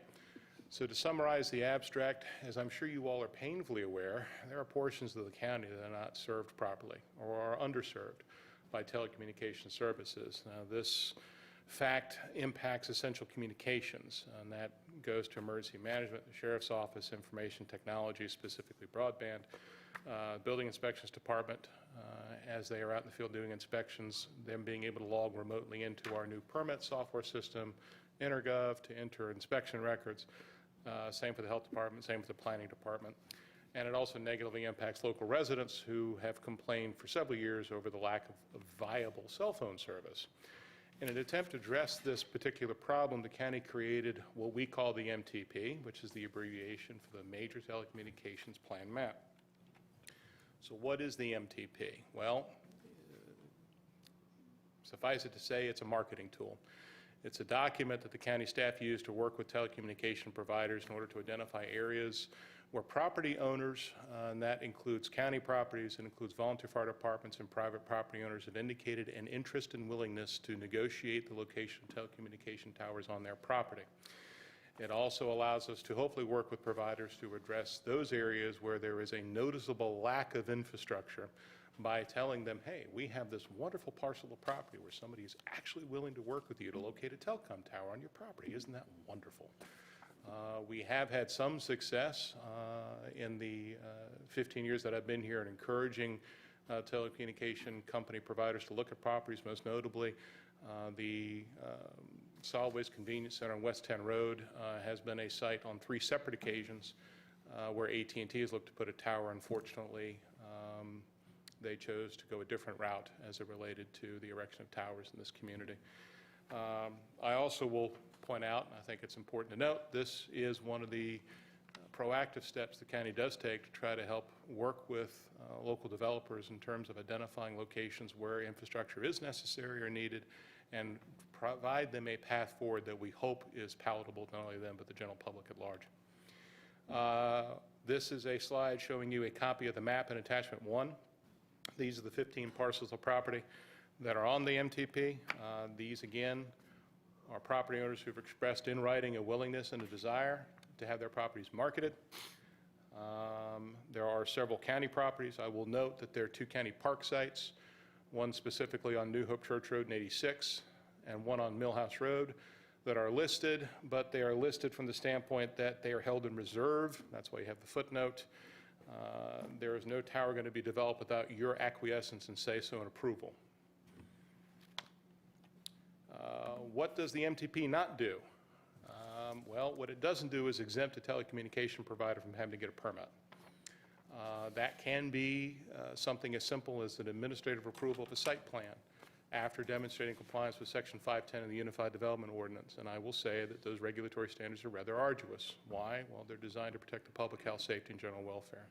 So to summarize the abstract, as I'm sure you all are painfully aware, there are portions of the county that are not served properly or are underserved by telecommunication services. Now, this fact impacts essential communications, and that goes to emergency management, the sheriff's office, information technology, specifically broadband, building inspections department, as they are out in the field doing inspections, them being able to log remotely into our new permit software system, Intergov, to enter inspection records. Same for the health department, same for the planning department. And it also negatively impacts local residents who have complained for several years over the lack of viable cell phone service. In an attempt to address this particular problem, the county created what we call the MTP, which is the abbreviation for the Major Telecommunications Plan MAP. So what is the MTP? Well, suffice it to say, it's a marketing tool. It's a document that the county staff use to work with telecommunication providers in order to identify areas where property owners, and that includes county properties, it includes volunteer fire departments and private property owners, have indicated an interest and willingness to negotiate the location of telecommunication towers on their property. It also allows us to hopefully work with providers to address those areas where there is a noticeable lack of infrastructure by telling them, hey, we have this wonderful parcel of property where somebody is actually willing to work with you to locate a telecom tower on your property. Isn't that wonderful? We have had some success in the 15 years that I've been here in encouraging telecommunication company providers to look at properties, most notably the Solid Waste Convenience Center on West 10 Road has been a site on 3 separate occasions where AT&T has looked to put a tower. Unfortunately, they chose to go a different route as it related to the erection of towers in this community. I also will point out, and I think it's important to note, this is one of the proactive steps the county does take to try to help work with local developers in terms of identifying locations where infrastructure is necessary or needed, and provide them a path forward that we hope is palatable to not only them, but the general public at large. This is a slide showing you a copy of the map in attachment 1. These are the 15 parcels of property that are on the MTP. These, again, are property owners who've expressed in writing a willingness and a desire to have their properties marketed. There are several county properties. I will note that there are 2 county park sites, one specifically on New Hope Church Road in 86, and one on Millhouse Road, that are listed, but they are listed from the standpoint that they are held in reserve. That's why you have the footnote. There is no tower going to be developed without your acquiescence and say-so and approval. What does the MTP not do? Well, what it doesn't do is exempt a telecommunication provider from having to get a permit. That can be something as simple as an administrative approval of a site plan after demonstrating compliance with Section 510 of the Unified Development Ordinance. And I will say that those regulatory standards are rather arduous. Why? Well, they're designed to protect the public health, safety, and general welfare.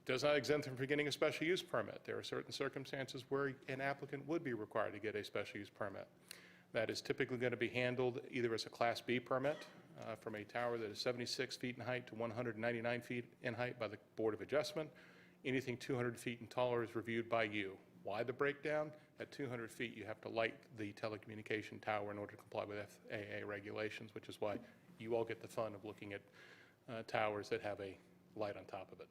It does not exempt them from getting a special use permit. There are certain circumstances where an applicant would be required to get a special use permit. That is typically going to be handled either as a Class B permit from a tower that is 76 feet in height to 199 feet in height by the Board of Adjustment. Anything 200 feet and taller is reviewed by you. Why the breakdown? At 200 feet, you have to light the telecommunication tower in order to comply with FAA regulations, which is why you all get the fun of looking at towers that have a light on top of it.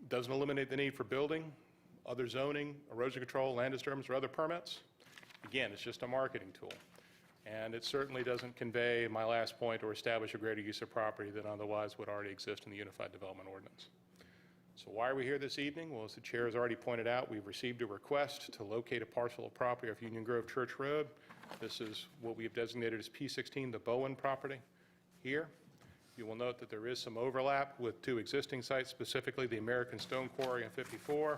Doesn't eliminate the need for building, other zoning, erosion control, land disturbance, or other permits. Again, it's just a marketing tool. And it certainly doesn't convey my last point or establish a greater use of property than otherwise would already exist in the Unified Development Ordinance. So why are we here this evening? Well, as the chair has already pointed out, we've received a request to locate a parcel of property off Union Grove Church Road. This is what we have designated as P16, the Bowen property here. You will note that there is some overlap with 2 existing sites, specifically the American Stone Quarry on 54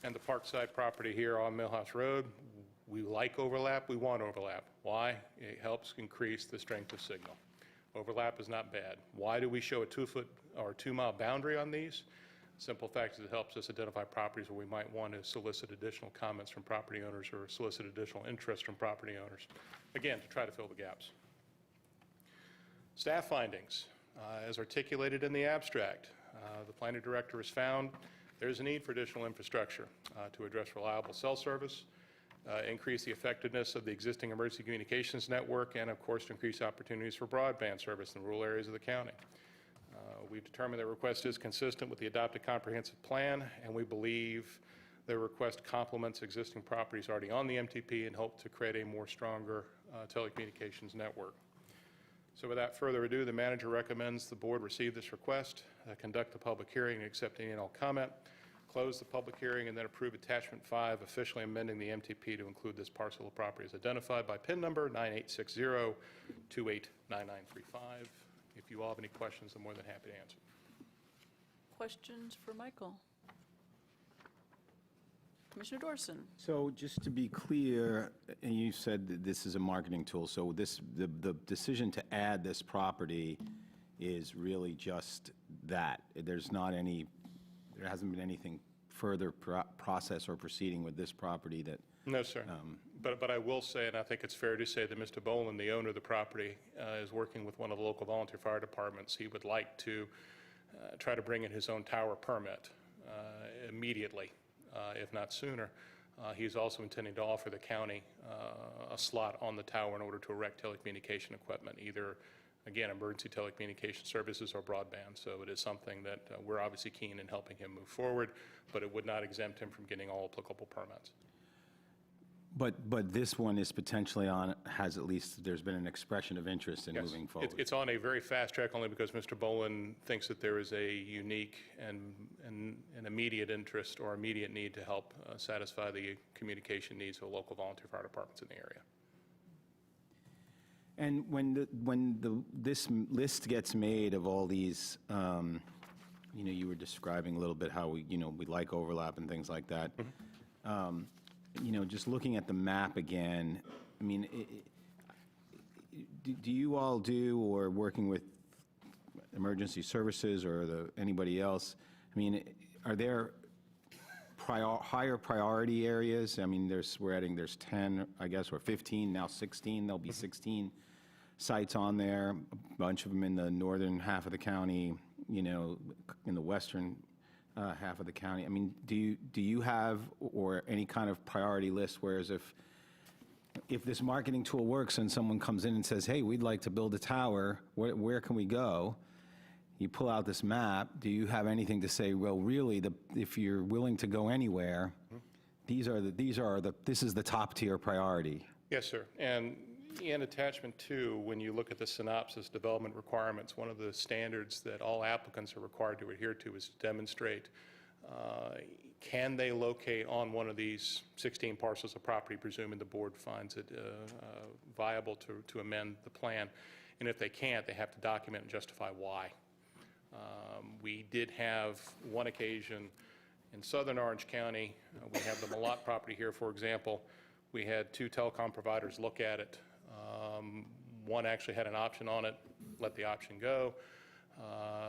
and the Parkside property here on Millhouse Road. We like overlap. We want overlap. Why? It helps increase the strength of signal. Overlap is not bad. Why do we show a 2-foot or 2-mile boundary on these? Simple fact is it helps us identify properties where we might want to solicit additional comments from property owners or solicit additional interest from property owners. Again, to try to fill the gaps. Staff findings, as articulated in the abstract, the planning director has found there's a need for additional infrastructure to address reliable cell service, increase the effectiveness of the existing emergency communications network, and of course to increase opportunities for broadband service in rural areas of the county. We've determined the request is consistent with the adopted comprehensive plan, and we believe the request complements existing properties already on the MTP and hope to create a more stronger telecommunications network. So without further ado, the manager recommends the board receive this request, conduct the public hearing, and accept any and all comment, close the public hearing, and then approve attachment 5, officially amending the MTP to include this parcel of property as identified by PIN number 9860289935. If you all have any questions, I'm more than happy to answer. Questions for Michael? Commissioner Dorson? So just to be clear, and you said that this is a marketing tool, so the decision to add this property is really just that. There hasn't been anything further process or proceeding with this property that... No, sir. But I will say, and I think it's fair to say that Mr. Boland, the owner of the property, is working with one of the local volunteer fire departments. He would like to try to bring in his own tower permit immediately, if not sooner. He's also intending to offer the county a slot on the tower in order to erect telecommunication equipment, either, again, emergency telecommunication services or broadband. So it is something that we're obviously keen in helping him move forward, but it would not exempt him from getting all applicable permits. But this one is potentially has at least, there's been an expression of interest in moving forward. It's on a very fast track only because Mr. Boland thinks that there is a unique and an immediate interest or immediate need to help satisfy the communication needs of local volunteer fire departments in the area. And when this list gets made of all these, you were describing a little bit how we like overlap and things like that. Mm-hmm. Just looking at the map again, I mean, do you all do, or working with emergency services or anybody else, I mean, are there higher priority areas? I mean, there's 10, I guess, or 15, now 16. There'll be 16 sites on there, a bunch of them in the northern half of the county, in the western half of the county. I mean, do you have or any kind of priority list, whereas if this marketing tool works and someone comes in and says, hey, we'd like to build a tower, where can we go? You pull out this map, do you have anything to say, well, really, if you're willing to go anywhere, this is the top tier priority? Yes, sir. And in attachment 2, when you look at the synopsis development requirements, one of the standards that all applicants are required to adhere to is to demonstrate, can they locate on one of these 16 parcels of property, presuming the board finds it viable to amend the plan. And if they can't, they have to document and justify why. We did have one occasion in southern Orange County. We have the Malott property here, for example. We had 2 telecom providers look at it. One actually had an option on it, let the option go.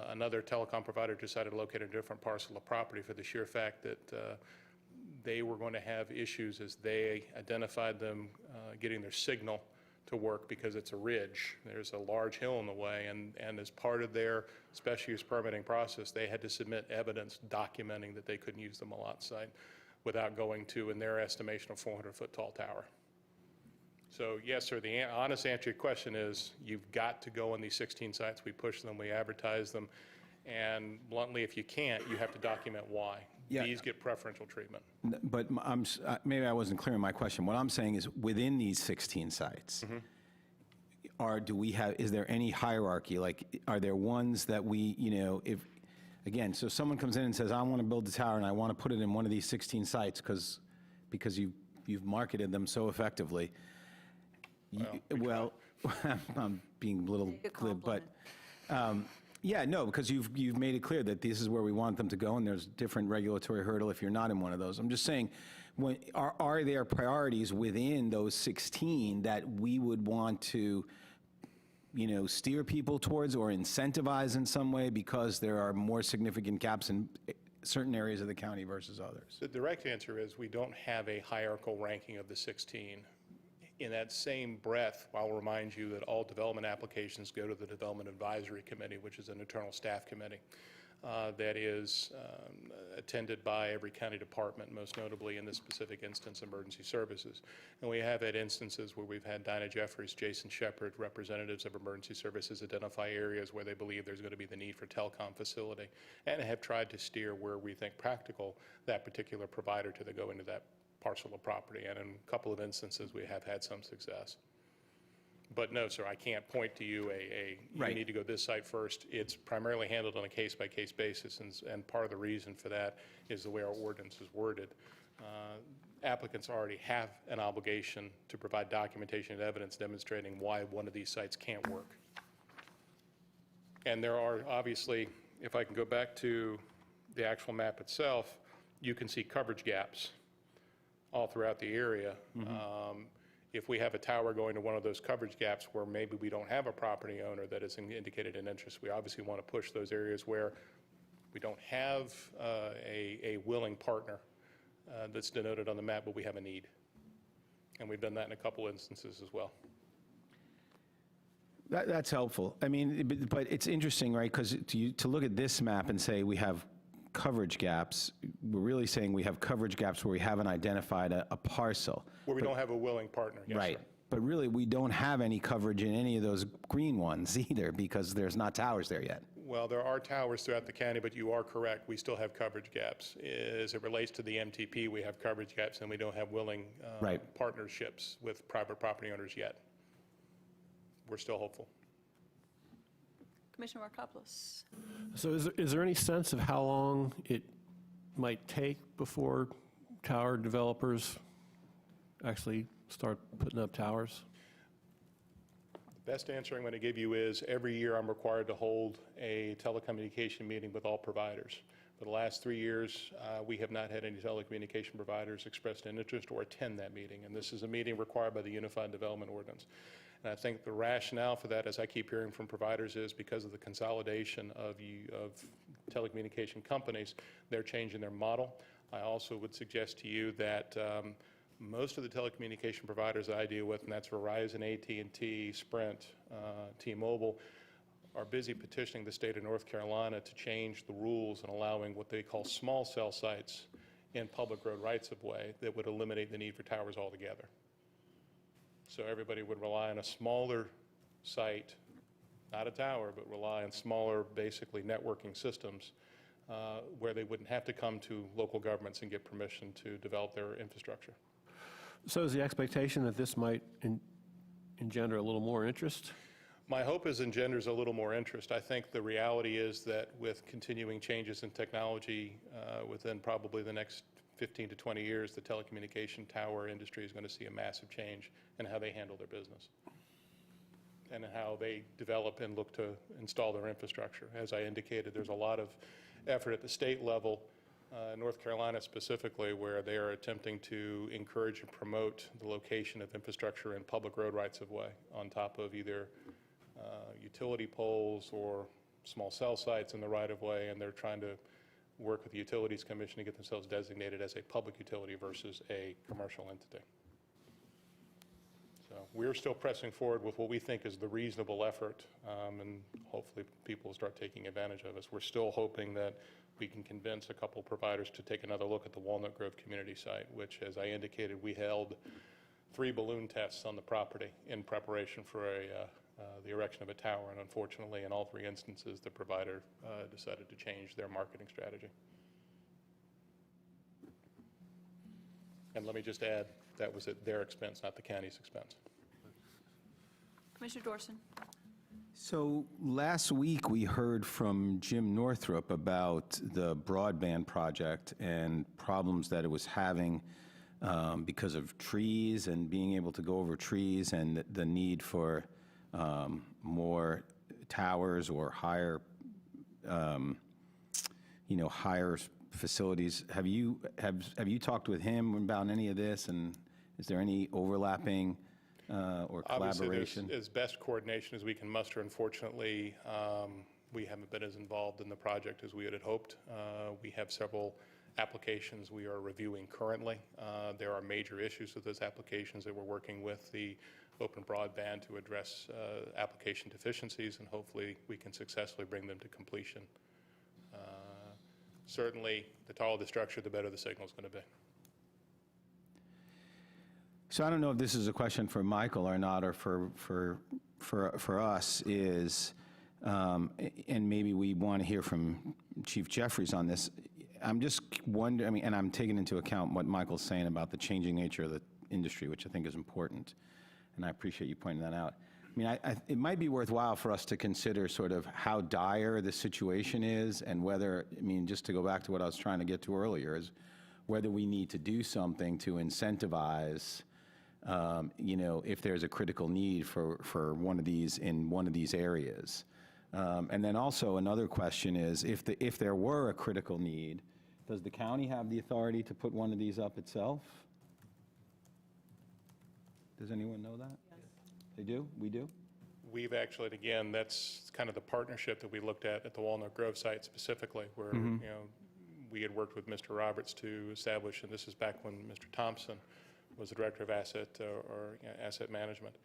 Another telecom provider decided to locate a different parcel of property for the sheer fact that they were going to have issues as they identified them getting their signal to work because it's a ridge. There's a large hill in the way, and as part of their special use permitting process, they had to submit evidence documenting that they couldn't use the Malott site without going to, in their estimation, a 400-foot tall tower. So yes, sir, the honest answer to your question is you've got to go on these 16 sites. We push them, we advertise them, and bluntly, if you can't, you have to document why. Yeah. These get preferential treatment. But maybe I wasn't clear in my question. What I'm saying is, within these 16 sites, is there any hierarchy? Like, are there ones that we, so someone comes in and says, I want to build a tower and I want to put it in one of these 16 sites because you've marketed them so effectively. I'm being a little glib, but because you've made it clear that this is where we want them to go, and there's different regulatory hurdle if you're not in one of those. I'm just saying, are there priorities within those 16 that we would want to, steer people towards or incentivize in some way because there are more significant gaps in certain areas of the county versus others? The direct answer is we don't have a hierarchical ranking of the 16. In that same breath, I'll remind you that all development applications go to the Development Advisory Committee, which is an internal staff committee that is attended by every county department, most notably in this specific instance, emergency services. And we have had instances where we've had Dinah Jeffries, Jason Shepard, representatives of emergency services identify areas where they believe there's going to be the need for telecom facility, and have tried to steer where we think practical that particular provider to go into that parcel of property, and in a couple of instances we have had some success. But no, sir, I can't point to you you need to go this site first. It's primarily handled on a case-by-case basis, and part of the reason for that is the way our ordinance is worded. Applicants already have an obligation to provide documentation and evidence demonstrating why one of these sites can't work. And there are obviously, if I can go back to the actual map itself, you can see coverage gaps all throughout the area. If we have a tower going to one of those coverage gaps where maybe we don't have a property owner that has indicated an interest, we obviously want to push those areas where we don't have a willing partner that's denoted on the map, but we have a need. And we've done that in a couple instances as well. That's helpful. I mean, but it's interesting, right? Because to look at this map and say we have coverage gaps, we're really saying we have coverage gaps where we haven't identified a parcel. Where we don't have a willing partner, yes, right. sir. But really, we don't have any coverage in any of those green ones either because there's not towers there yet. Well, there are towers throughout the county, but you are correct. We still have coverage gaps. As it relates to the MTP, we have coverage gaps, and we don't have willing partnerships with private property owners yet. We're still hopeful. Commissioner Markopoulos. So is there any sense of how long it might take before tower developers actually start putting up towers? The best answer I'm going to give you is every year I'm required to hold a telecommunication meeting with all providers. For the last 3 years, we have not had any telecommunication providers express an interest or attend that meeting, and this is a meeting required by the Unified Development Ordinance. And I think the rationale for that, as I keep hearing from providers, is because of the consolidation of telecommunication companies, they're changing their model. I also would suggest to you that most of the telecommunication providers that I deal with, and that's Verizon, AT&T, Sprint, T-Mobile, are busy petitioning the state of North Carolina to change the rules and allowing what they call small cell sites in public road rights-of-way that would eliminate the need for towers altogether. So everybody would rely on a smaller site, not a tower, but rely on smaller, basically networking systems where they wouldn't have to come to local governments and get permission to develop their infrastructure. So is the expectation that this might engender a little more interest? My hope is engenders a little more interest. I think the reality is that with continuing changes in technology within probably the next 15 to 20 years, the telecommunication tower industry is going to see a massive change in how they handle their business and in how they develop and look to install their infrastructure. As I indicated, there's a lot of effort at the state level, North Carolina specifically, where they are attempting to encourage and promote the location of infrastructure in public road rights-of-way on top of either utility poles or small cell sites in the right-of-way, and they're trying to work with the Utilities Commission to get themselves designated as a public utility versus a commercial entity. So we're still pressing forward with what we think is the reasonable effort, and hopefully people will start taking advantage of us. We're still hoping that we can convince a couple providers to take another look at the Walnut Grove community site, which, as I indicated, we held 3 balloon tests on the property in preparation for the erection of a tower, and unfortunately, in all 3 instances, the provider decided to change their marketing strategy. And let me just add, that was at their expense, not the county's expense. Commissioner Dorson? So last week, we heard from Jim Northrup about the broadband project and problems that it was having because of trees and being able to go over trees and the need for more towers or higher, higher facilities. Have you talked with him about any of this, and is there any overlapping or collaboration? Obviously, there's as best coordination as we can muster. Unfortunately, we haven't been as involved in the project as we had hoped. We have several applications we are reviewing currently. There are major issues with those applications that we're working with the Open Broadband to address application deficiencies, and hopefully we can successfully bring them to completion. Certainly, the taller the structure, the better the signal is going to be. So I don't know if this is a question for Michael or not, or for us, is, and maybe we want to hear from Chief Jeffries on this. I'm just wondering, and I'm taking into account what Michael's saying about the changing nature of the industry, which I think is important, and I appreciate you pointing that out. I mean, it might be worthwhile for us to consider sort of how dire the situation is, and whether, I mean, just to go back to what I was trying to get to earlier, is whether we need to do something to incentivize, if there's a critical need for one of these in one of these areas. And then also another question is, if there were a critical need, does the county have the authority to put one of these up itself? Does anyone know that? They do? We do? We've actually, and again, that's kind of the partnership that we looked at the Walnut Grove site specifically, where we had worked with Mr. Roberts to establish, and this is back when Mr. Thompson was the director of asset management,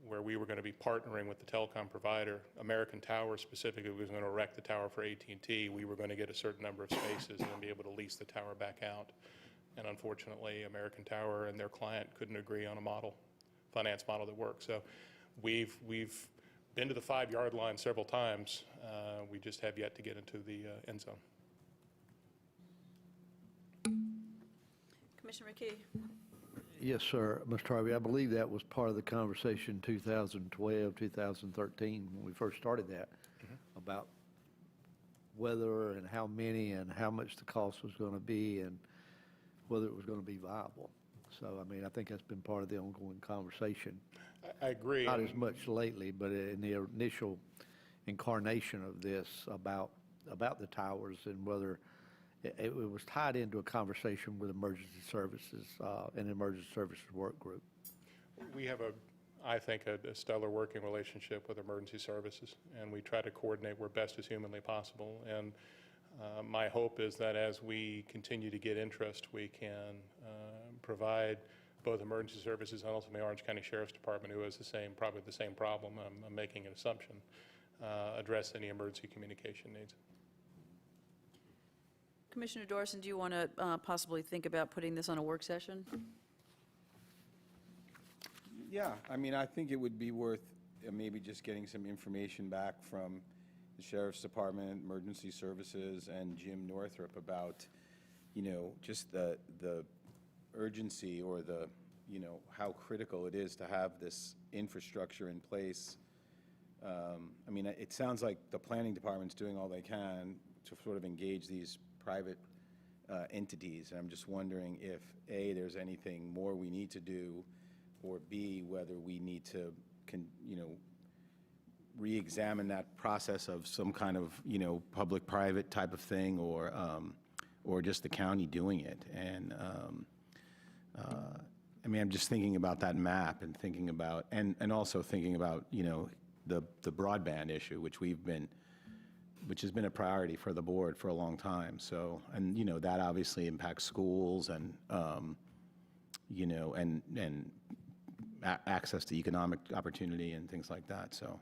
where we were going to be partnering with the telecom provider. American Tower specifically was going to erect the tower for AT&T. We were going to get a certain number of spaces and then be able to lease the tower back out. And unfortunately, American Tower and their client couldn't agree on a finance model that worked. So we've been to the 5-yard line several times. We just have yet to get into the end zone. Commissioner McKee? Yes, sir, Mr. Harvey. I believe that was part of the conversation 2012, 2013, when we first started that, about whether and how many and how much the cost was going to be and whether it was going to be viable. So, I mean, I think that's been part of the ongoing conversation. I agree. Not as much lately, but in the initial incarnation of this about the towers and whether it was tied into a conversation with emergency services, an emergency services work group. We have I think, a stellar working relationship with emergency services, and we try to coordinate where best is humanly possible. And my hope is that as we continue to get interest, we can provide both emergency services and ultimately Orange County Sheriff's Department, who has probably the same problem, I'm making an assumption, address any emergency communication needs. Commissioner Dorson, do you want to possibly think about putting this on a work session? Yeah, I mean, I think it would be worth maybe just getting some information back from the Sheriff's Department, Emergency Services, and Jim Northrup about, just the urgency or how critical it is to have this infrastructure in place. I mean, it sounds like the planning department's doing all they can to sort of engage these private entities. And I'm just wondering if, A, there's anything more we need to do, or B, whether we need to, re-examine that process of some kind of, public-private type of thing, or just the county doing it. And I mean, I'm just thinking about that map and thinking about, and also thinking about, the broadband issue, which has been a priority for the board for a long time. So, and that obviously impacts schools and, and access to economic opportunity and things like that. So,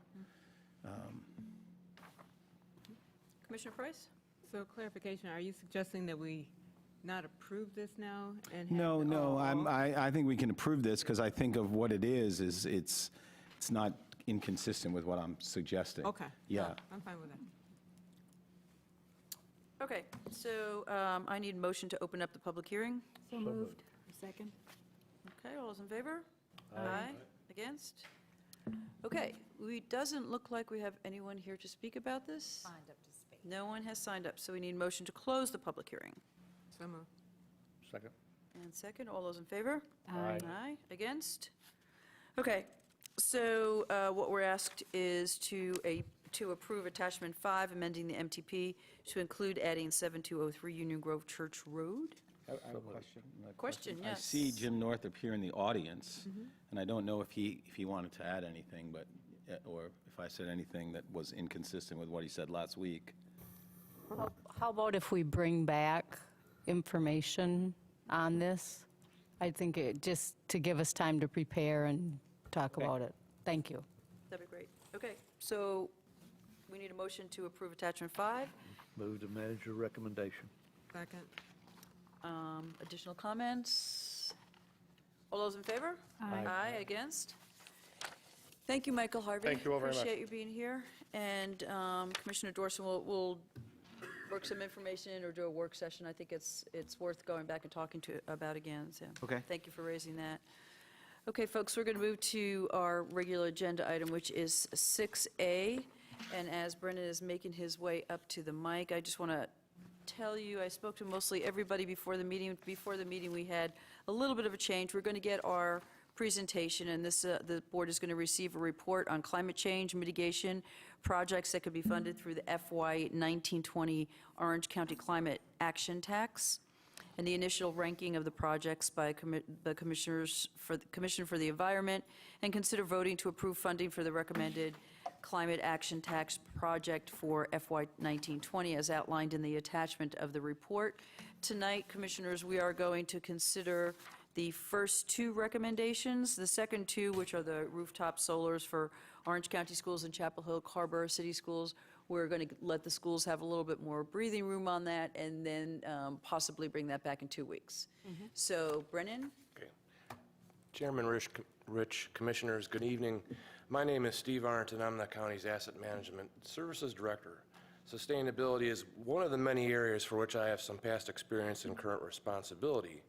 Commissioner Price? So clarification, are you suggesting that we not approve this now? And no, I think we can approve this because I think of what it is it's not inconsistent with what I'm suggesting. Okay. Yeah. No, I'm fine with that. Okay, so I need a motion to open up the public hearing. So moved. Second. Okay, all those in favor? Aye. Against? Okay, it doesn't look like we have anyone here to speak about this. Signed up to speak. No one has signed up, so we need a motion to close the public hearing. So moved. Second. And second, all those in favor? Aye. Aye. Against? Okay, so what we're asked is to approve Attachment 5, amending the MTP to include adding 7203 Union Grove Church Road. I have a question. Question, yes. I see Jim Northup here in the audience, and I don't know if he wanted to add anything, but, or if I said anything that was inconsistent with what he said last week. How about if we bring back information on this? I think just to give us time to prepare and talk about it. Thank you. That'd be great. Okay, so we need a motion to approve Attachment 5. Move to manager recommendation. Second. Additional comments? All those in favor? Aye. Aye, against? Thank you, Michael Harvey. Thank you all very much. Appreciate you being here. And Commissioner Dorson will work some information in or do a work session. I think it's worth going back and talking about again, so. Okay. Thank you for raising that. Okay, folks, we're going to move to our regular agenda item, which is 6A. And as Brendan is making his way up to the mic, I just want to tell you, I spoke to mostly everybody before the meeting. Before the meeting, we had a little bit of a change. We're going to get our presentation, and this the board is going to receive a report on climate change mitigation projects that could be funded through the FY 1920 Orange County Climate Action Tax, and the initial ranking of the projects by the Commission for the Environment, and consider voting to approve funding for the recommended Climate Action Tax project for FY 1920 as outlined in the attachment of the report. Tonight, Commissioners, we are going to consider the first two recommendations. The second two, which are the rooftop solars for Orange County Schools and Chapel Hill Carrboro City Schools, we're going to let the schools have a little bit more breathing room on that, and then possibly bring that back in 2 weeks. So, Brennan? Okay. Chairman Rich, Commissioners, good evening. My name is Steve Arndt, and I'm the county's Asset Management Services Director. Sustainability is one of the many areas for which I have some past experience and current responsibility.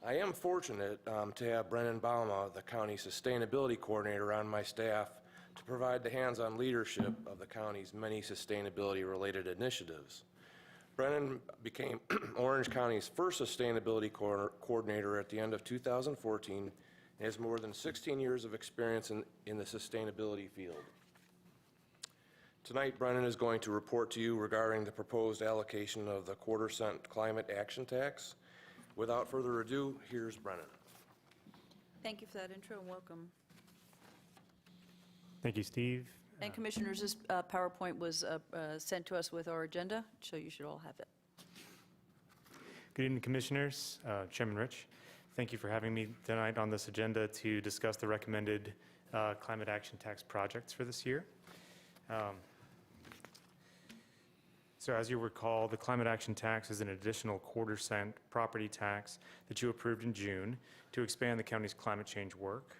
I am fortunate to have Brennan Bauma, the county sustainability coordinator, on my staff to provide the hands-on leadership of the county's many sustainability-related initiatives. Brennan became Orange County's first sustainability coordinator at the end of 2014 and has more than 16 years of experience in the sustainability field. Tonight, Brennan is going to report to you regarding the proposed allocation of the quarter-cent climate action tax. Without further ado, here's Brennan. Thank you for that intro and welcome. Thank you, Steve. And Commissioners, this PowerPoint was sent to us with our agenda, so you should all have it. Good evening, Commissioners. Chairman Rich, thank you for having me tonight on this agenda to discuss the recommended climate action tax projects for this year. So as you recall, the climate action tax is an additional quarter-cent property tax that you approved in June to expand the county's climate change work.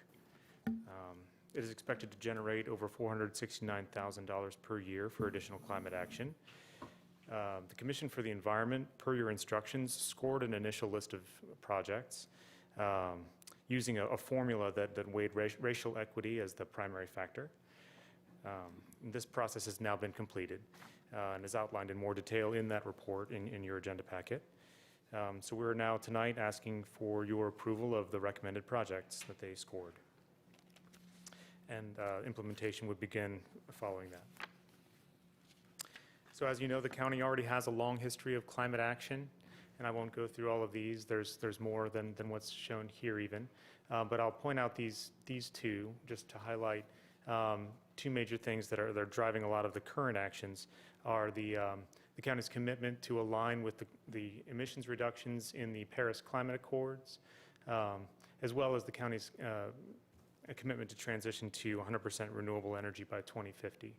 It is expected to generate over $469,000 per year for additional climate action. The Commission for the Environment, per your instructions, scored an initial list of projects using a formula that weighed racial equity as the primary factor. This process has now been completed and is outlined in more detail in that report in your agenda packet. So we're now tonight asking for your approval of the recommended projects that they scored. And implementation would begin following that. So as you know, the county already has a long history of climate action, and I won't go through all of these. There's more than what's shown here even. But I'll point out these two just to highlight two major things that are driving a lot of the current actions are the county's commitment to align with the emissions reductions in the Paris Climate Accords, as well as the county's a commitment to transition to 100% renewable energy by 2050.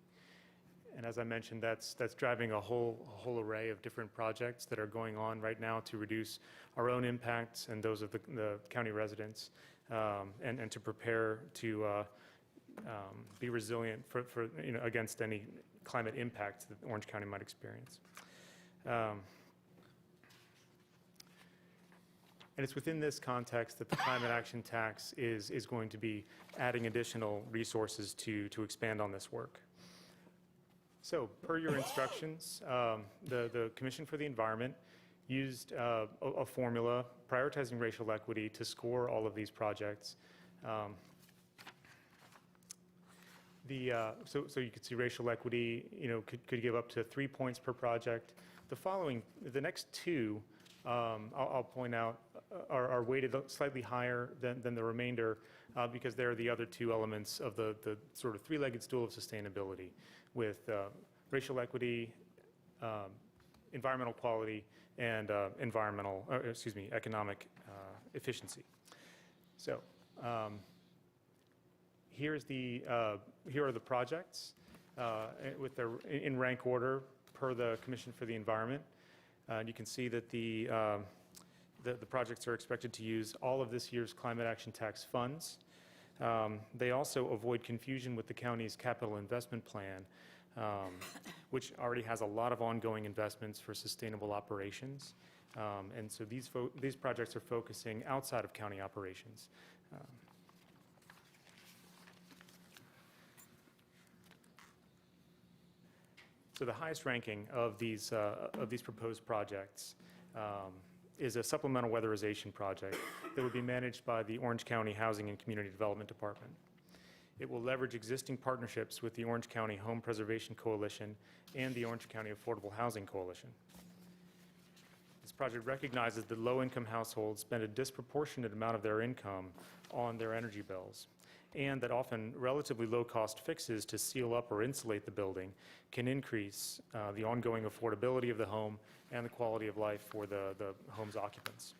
And as I mentioned, that's driving a whole array of different projects that are going on right now to reduce our own impacts and those of the county residents, and to prepare to be resilient for against any climate impacts that Orange County might experience. And it's within this context that the climate action tax is going to be adding additional resources to expand on this work. So per your instructions, the Commission for the Environment used a formula prioritizing racial equity to score all of these projects. So you could see racial equity, could give up to 3 points per project. The next two, I'll point out, are weighted slightly higher than the remainder because they're the other two elements of the sort of three-legged stool of sustainability with racial equity, environmental quality, and economic efficiency. So here are the projects in rank order per the Commission for the Environment. You can see that the projects are expected to use all of this year's climate action tax funds. They also avoid confusion with the county's capital investment plan, which already has a lot of ongoing investments for sustainable operations. And so these projects are focusing outside of county operations. So the highest ranking of these proposed projects is a supplemental weatherization project that would be managed by the Orange County Housing and Community Development Department. It will leverage existing partnerships with the Orange County Home Preservation Coalition and the Orange County Affordable Housing Coalition. This project recognizes that low-income households spend a disproportionate amount of their income on their energy bills, and that often relatively low-cost fixes to seal up or insulate the building can increase the ongoing affordability of the home and the quality of life for the home's occupants.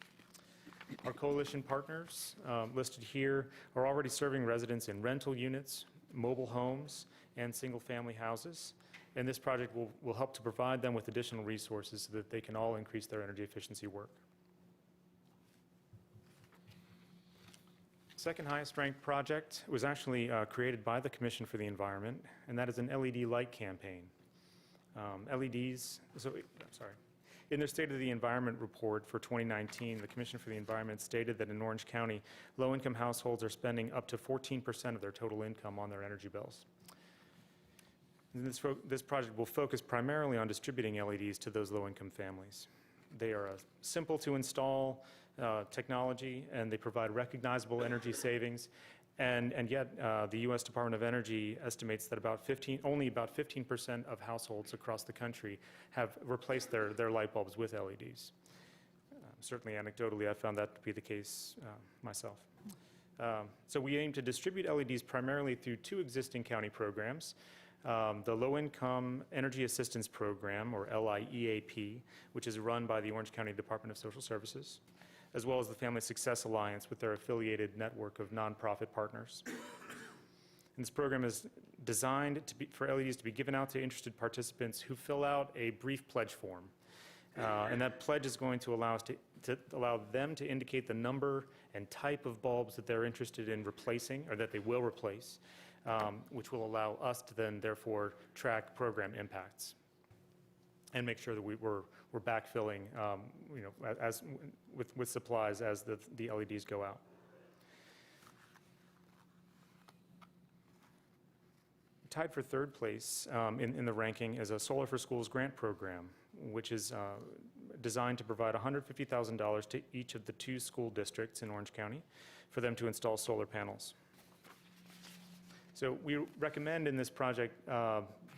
Our coalition partners listed here are already serving residents in rental units, mobile homes, and single-family houses, and this project will help to provide them with additional resources so that they can all increase their energy efficiency work. Second highest ranked project was actually created by the Commission for the Environment, and that is an LED light campaign. In their State of the Environment report for 2019, the Commission for the Environment stated that in Orange County, low-income households are spending up to 14% of their total income on their energy bills. And this project will focus primarily on distributing LEDs to those low-income families. They are a simple to install technology, and they provide recognizable energy savings. And yet, the U.S. Department of Energy estimates that only about 15% of households across the country have replaced their light bulbs with LEDs. Certainly, anecdotally, I found that to be the case myself. So we aim to distribute LEDs primarily through two existing county programs. The Low Income Energy Assistance Program, or LIEAP, which is run by the Orange County Department of Social Services, as well as the Family Success Alliance with their affiliated network of nonprofit partners. And this program is designed for LEDs to be given out to interested participants who fill out a brief pledge form. And that pledge is going to allow us to allow them to indicate the number and type of bulbs that they're interested in replacing, or that they will replace, which will allow us to then therefore track program impacts and make sure that we're backfilling, as with supplies as the LEDs go out. Tied for third place in the ranking is a Solar for Schools grant program, which is designed to provide $150,000 to each of the 2 school districts in Orange County for them to install solar panels. So we recommend in this project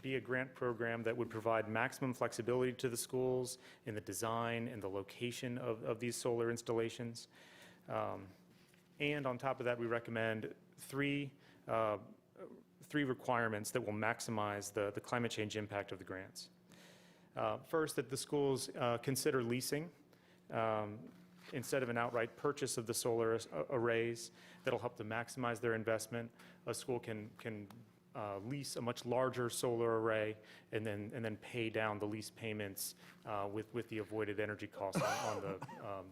be a grant program that would provide maximum flexibility to the schools in the design and the location of these solar installations. And on top of that, we recommend three requirements that will maximize the climate change impact of the grants. First, that the schools consider leasing instead of an outright purchase of the solar arrays. That'll help to maximize their investment. A school can lease a much larger solar array and then pay down the lease payments with the avoided energy costs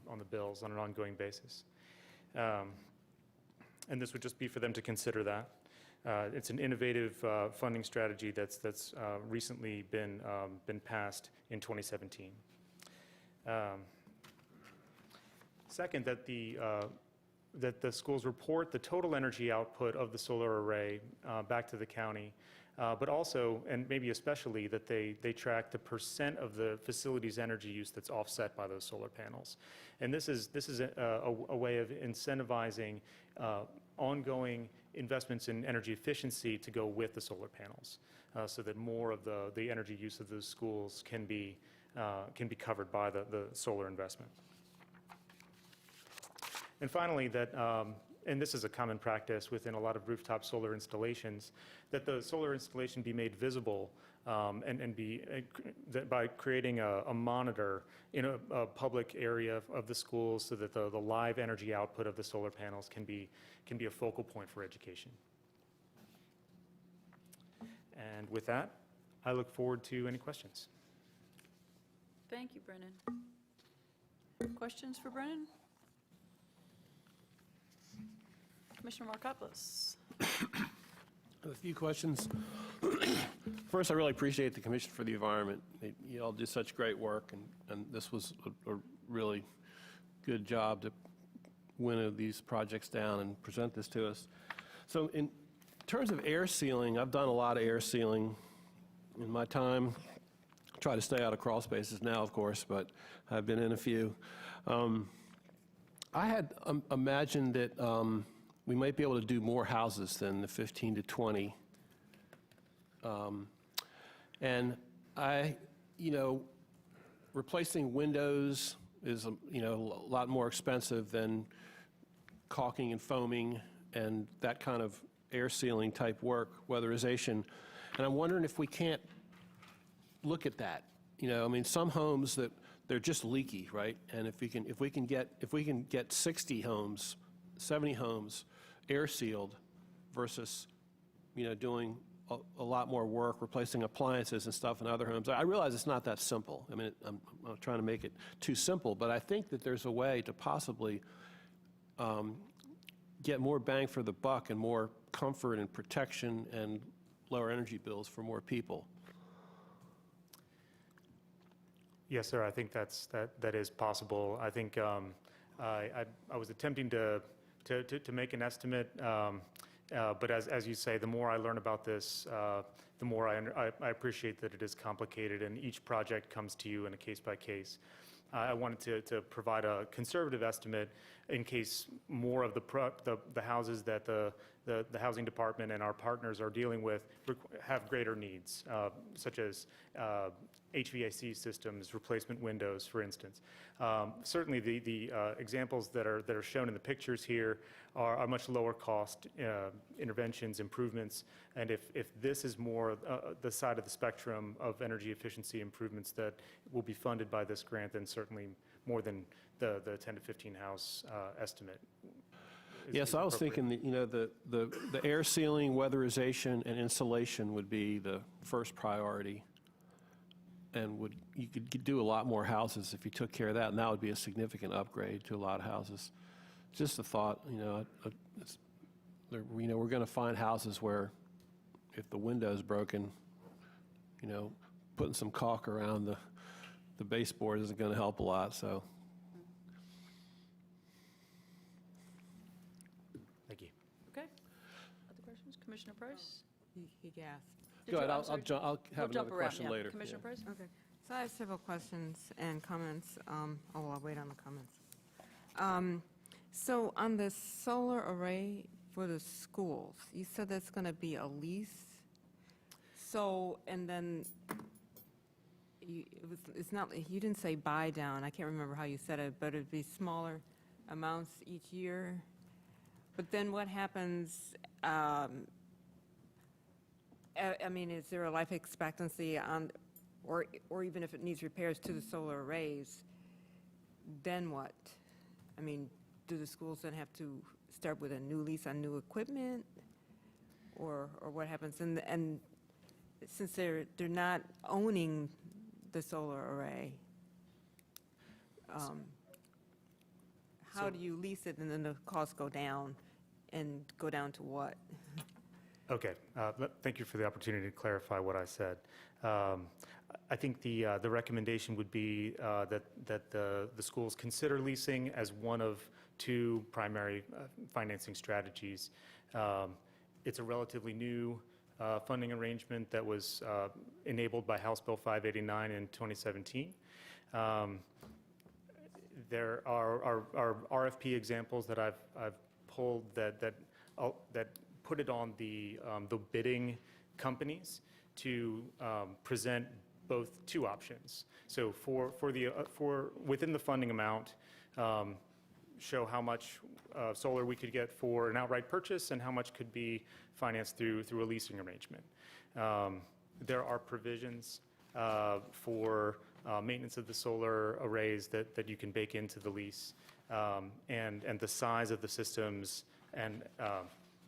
on the bills on an ongoing basis. And this would just be for them to consider that. It's an innovative funding strategy that's recently been passed in 2017. Second, that the schools report the total energy output of the solar array back to the county, but also, and maybe especially, that they track the percent of the facility's energy use that's offset by those solar panels. And this is a way of incentivizing ongoing investments in energy efficiency to go with the solar panels, so that more of the energy use of those schools can be covered by the solar investment. And finally, that, and this is a common practice within a lot of rooftop solar installations, that the solar installation be made visible and be, by creating a monitor in a public area of the schools, so that the live energy output of the solar panels can be a focal point for education. And with that, I look forward to any questions. Thank you, Brennan. Questions for Brennan? Commissioner Markopoulos. A few questions. First, I really appreciate the Commission for the Environment. You all did such great work, and this was a really good job to winnow these projects down and present this to us. So in terms of air sealing, I've done a lot of air sealing in my time. I try to stay out of crawl spaces now, of course, but I've been in a few. I had imagined that we might be able to do more houses than the 15 to 20. And replacing windows is, a lot more expensive than caulking and foaming and that kind of air sealing type work, weatherization. And I'm wondering if we can't look at that. Some homes that they're just leaky, right? And if we can get 60 homes, 70 homes air sealed versus, doing a lot more work, replacing appliances and stuff in other homes. I realize it's not that simple. I'm not trying to make it too simple, but I think that there's a way to possibly get more bang for the buck and more comfort and protection and lower energy bills for more people. Yes, sir. I think that is possible. I think I was attempting to make an estimate, but as you say, the more I learn about this, the more I appreciate that it is complicated, and each project comes to you in a case by case. I wanted to provide a conservative estimate in case more of the houses that the the housing department and our partners are dealing with have greater needs, such as HVAC systems, replacement windows, for instance. Certainly, the examples that are shown in the pictures here are much lower cost interventions, improvements, and if this is more the side of the spectrum of energy efficiency improvements that will be funded by this grant, then certainly more than the 10 to 15 house estimate. Yes, I was thinking that, the air sealing, weatherization, and insulation would be the first priority. And you could do a lot more houses if you took care of that, and that would be a significant upgrade to a lot of houses. Just a thought, we're going to find houses where if the window's broken, putting some caulk around the baseboard isn't going to help a lot, so. Thank you. Okay. Other questions? Commissioner Price? He gasped. Go ahead, I'm I'll sorry. I'll have We'll jump another around, question yeah. later. Commissioner Price? Okay. So I have several questions and comments. I'll wait on the comments. So on the solar array for the schools, you said that's going to be a lease. So, and then it's not, you didn't say buy down. I can't remember how you said it, but it'd be smaller amounts each year. But then what happens, I mean, is there a life expectancy on, or even if it needs repairs to the solar arrays, then what? I mean, do the schools then have to start with a new lease on new equipment? Or what happens? And since they're not owning the solar array, how do you lease it and then the costs go down, and go down to what? Okay, thank you for the opportunity to clarify what I said. I think the recommendation would be that the schools consider leasing as one of two primary financing strategies. It's a relatively new funding arrangement that was enabled by House Bill 589 in 2017. There are RFP examples that I've pulled that put it on the bidding companies to present two options. So for within the funding amount, show how much solar we could get for an outright purchase and how much could be financed through a leasing arrangement. There are provisions for maintenance of the solar arrays that you can bake into the lease, and the size of the systems, and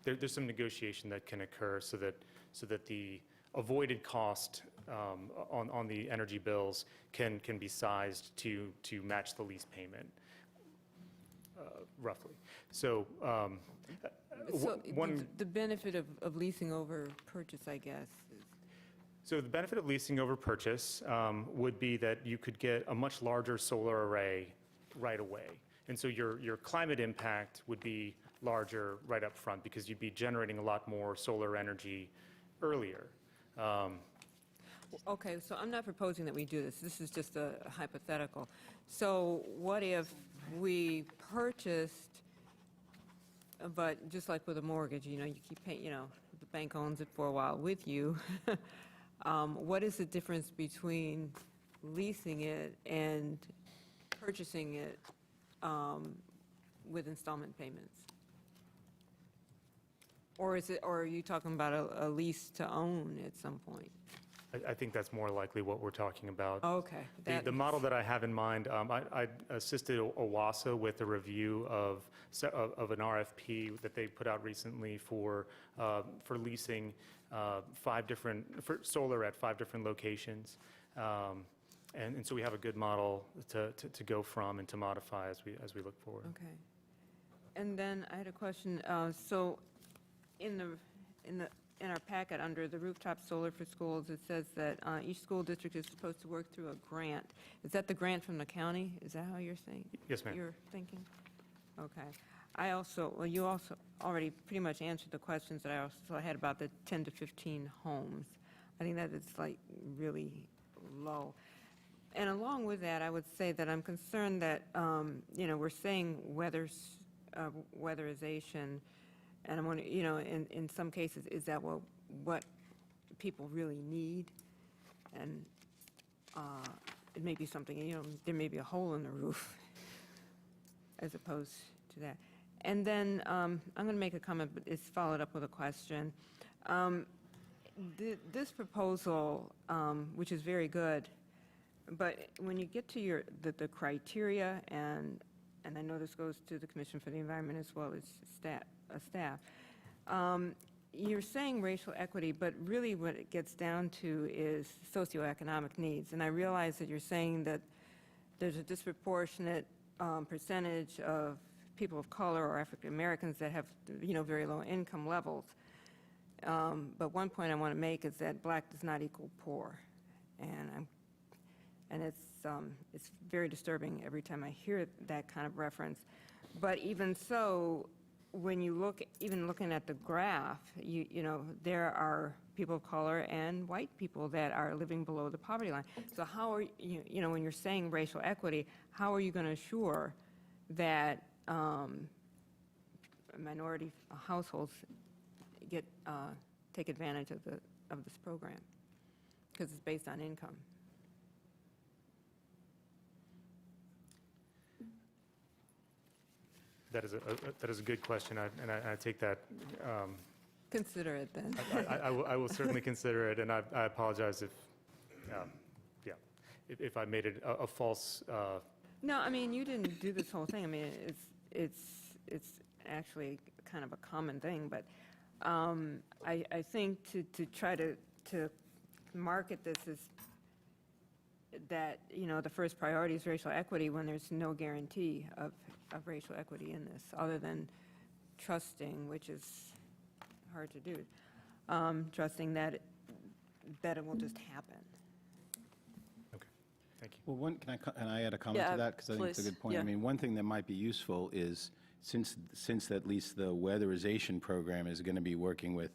there's some negotiation that can occur so that the avoided cost on the energy bills can be sized to match the lease payment, roughly. So, the benefit of leasing over purchase, I guess, is... So the benefit of leasing over purchase would be that you could get a much larger solar array right away. And so your climate impact would be larger right up front because you'd be generating a lot more solar energy earlier. Okay, so I'm not proposing that we do this. This is just a hypothetical. So what if we purchased, but just like with a mortgage, you keep paying, the bank owns it for a while with you. What is the difference between leasing it and purchasing it with installment payments? Or are you talking about a lease to own at some point? I think that's more likely what we're talking about. Okay. The model that I have in mind, I assisted OWASA with a review of an RFP that they put out recently for leasing for solar at 5 different locations. And so we have a good model to go from and to modify as we look forward. Okay. And then I had a question. So in our packet, under the rooftop solar for schools, it says that each school district is supposed to work through a grant. Is that the grant from the county? Is that how you're saying? Yes, ma'am. You're thinking? Okay. You also already pretty much answered the questions that I also had about the 10 to 15 homes. I think that it's like really low. And along with that, I would say that I'm concerned that, we're saying weatherization, And I'm wondering, in some cases, is that what people really need? And it may be something, there may be a hole in the roof as opposed to that. And then I'm going to make a comment, but it's followed up with a question. This proposal, which is very good, but when you get to the criteria, and I know this goes to the Commission for the Environment as well as staff, you're saying racial equity, but really what it gets down to is socioeconomic needs. And I realize that you're saying that there's a disproportionate percentage of people of color or African Americans that have, very low income levels. But one point I want to make is that black does not equal poor, and it's very disturbing every time I hear that kind of reference. But even so, when you looking at the graph, there are people of color and white people that are living below the poverty line. So how are when you're saying racial equity, how are you going to assure that minority households take advantage of this program? Because it's based on income. That is a good question, and I take that. Consider it then. I will certainly consider it, and I apologize if I made it a false. No, I mean, you didn't do this whole thing. I mean, it's actually kind of a common thing, but I think to try to market this as that, the first priority is racial equity when there's no guarantee of racial equity in this, other than trusting, which is hard to do, trusting that it will just happen. Okay, thank you. Well, can I add a comment Yeah, to that? Because I think it's a please. good point. Yeah. I mean, one thing that might be useful is, since at least the weatherization program is going to be working with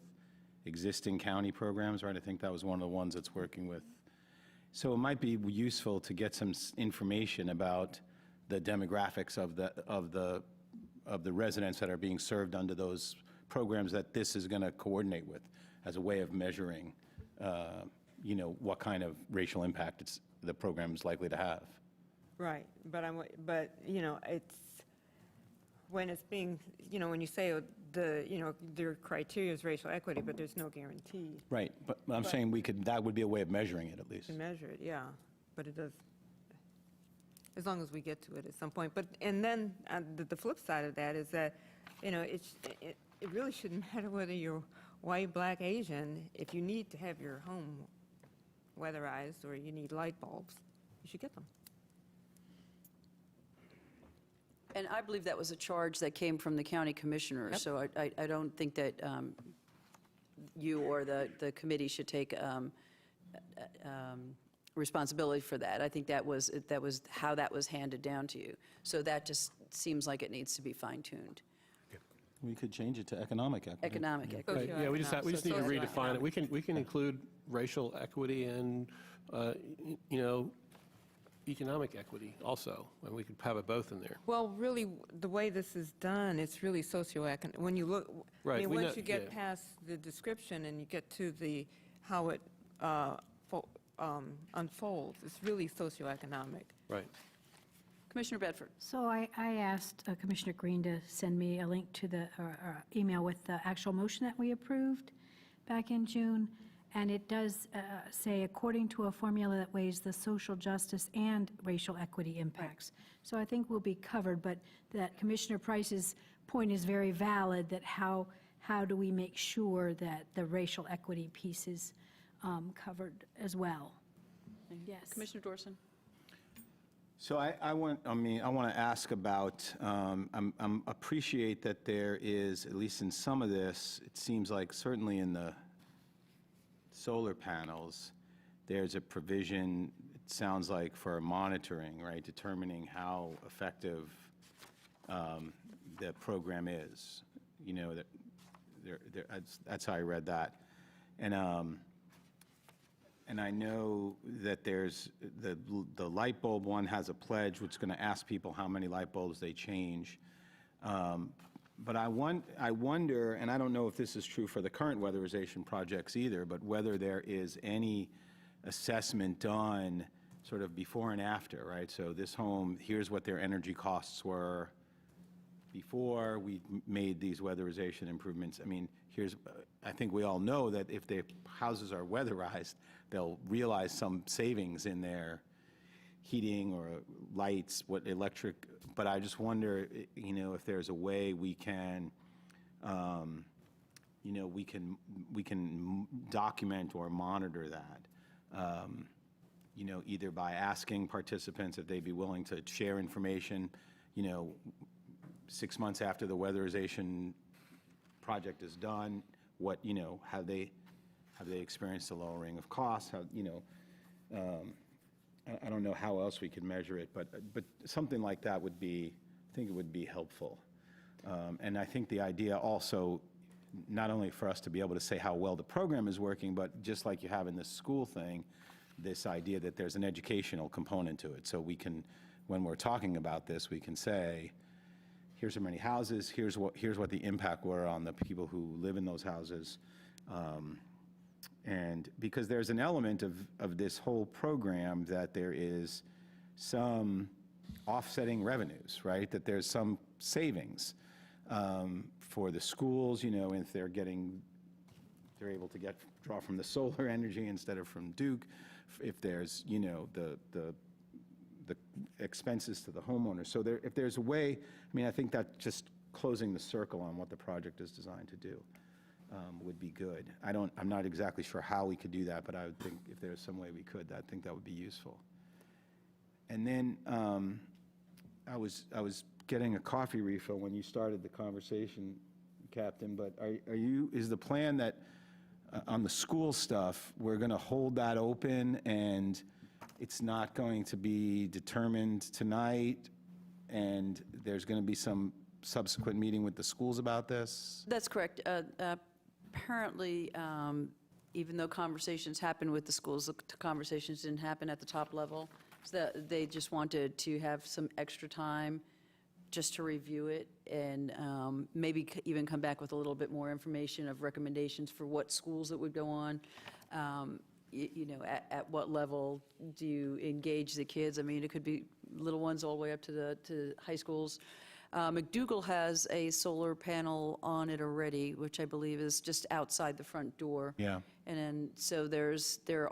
existing county programs, right? I think that was one of the ones that's working with. So it might be useful to get some information about the demographics of the residents that are being served under those programs that this is going to coordinate with, as a way of measuring, what kind of racial impact the program is likely to have. Right, but it's when it's being, when you say their criteria is racial equity, but there's no guarantee Right, but I'm saying that would be a way of measuring it at least. to measure it, yeah, but it does, as long as we get to it at some point. But, and then the flip side of that is that, it really shouldn't matter whether you're white, black, Asian. If you need to have your home weatherized or you need light bulbs, you should get them. And I believe that was a charge that came from the county commissioner, Yep. so I don't think that you or the committee should take responsibility for that. I think that was how that was handed down to you. So that just seems like it needs to be fine-tuned. We could change it to economic equity. Economic equity. Yeah, we just need to redefine it. Socioeconomic. We can include racial equity and, economic equity also, and we could have it both in there. Well, really, the way this is done, it's really socioeconomic. When you look, I Right, mean, we once know- you get yeah. past the description and you get to how it unfolds, it's really socioeconomic. Right. Commissioner Bedford. So I asked Commissioner Green to send me a link to the email with the actual motion that we approved back in June. And it does say, according to a formula that weighs the social justice and racial equity impacts. So I think we'll be covered, but that Commissioner Price's point is very valid, that how do we make sure that the racial equity piece is covered as well? Yes. Commissioner Dorson. So I want to ask about, appreciate that there is, at least in some of this, it seems like certainly in the solar panels, there's a provision, it sounds like, for monitoring, right, determining how effective the program is. That's how I read that. And I know that there's the light bulb one has a pledge which is going to ask people how many light bulbs they change. But I wonder, and I don't know if this is true for the current weatherization projects either, but whether there is any assessment done sort of before and after, right? So this home, here's what their energy costs were before we made these weatherization improvements. I mean, I think we all know that if their houses are weatherized, they'll realize some savings in their heating or lights, electric, but I just wonder, if there's a way we can, we can document or monitor that, either by asking participants if they'd be willing to share information, 6 months after the weatherization project is done, have they experienced a lowering of costs? I don't know how else we could measure it, but something like that I think it would be helpful. And I think the idea also, not only for us to be able to say how well the program is working, but just like you have in this school thing, this idea that there's an educational component to it. So we can, when we're talking about this, we can say, here's how many houses, here's what the impact were on the people who live in those houses. And because there's an element of this whole program that there is some offsetting revenues, right? That there's some savings for the schools, if they're able to draw from the solar energy instead of from Duke. If there's, the expenses to the homeowner. So if there's a way, I think that just closing the circle on what the project is designed to do. Would be good. I'm not exactly sure how we could do that, but I would think if there's some way we could, I think that would be useful. And then I was getting a coffee refill when you started the conversation, Captain, but is the plan that on the school stuff, we're going to hold that open and it's not going to be determined tonight and there's going to be some subsequent meeting with the schools about this? That's correct. Apparently, even though conversations happened with the schools, the conversations didn't happen at the top level. So they just wanted to have some extra time just to review it and maybe even come back with a little bit more information of recommendations for what schools it would go on. At what level do you engage the kids? I mean, it could be little ones all the way up to high schools. McDougal has a solar panel on it already, which I believe is just outside the front door. Yeah. And then, so there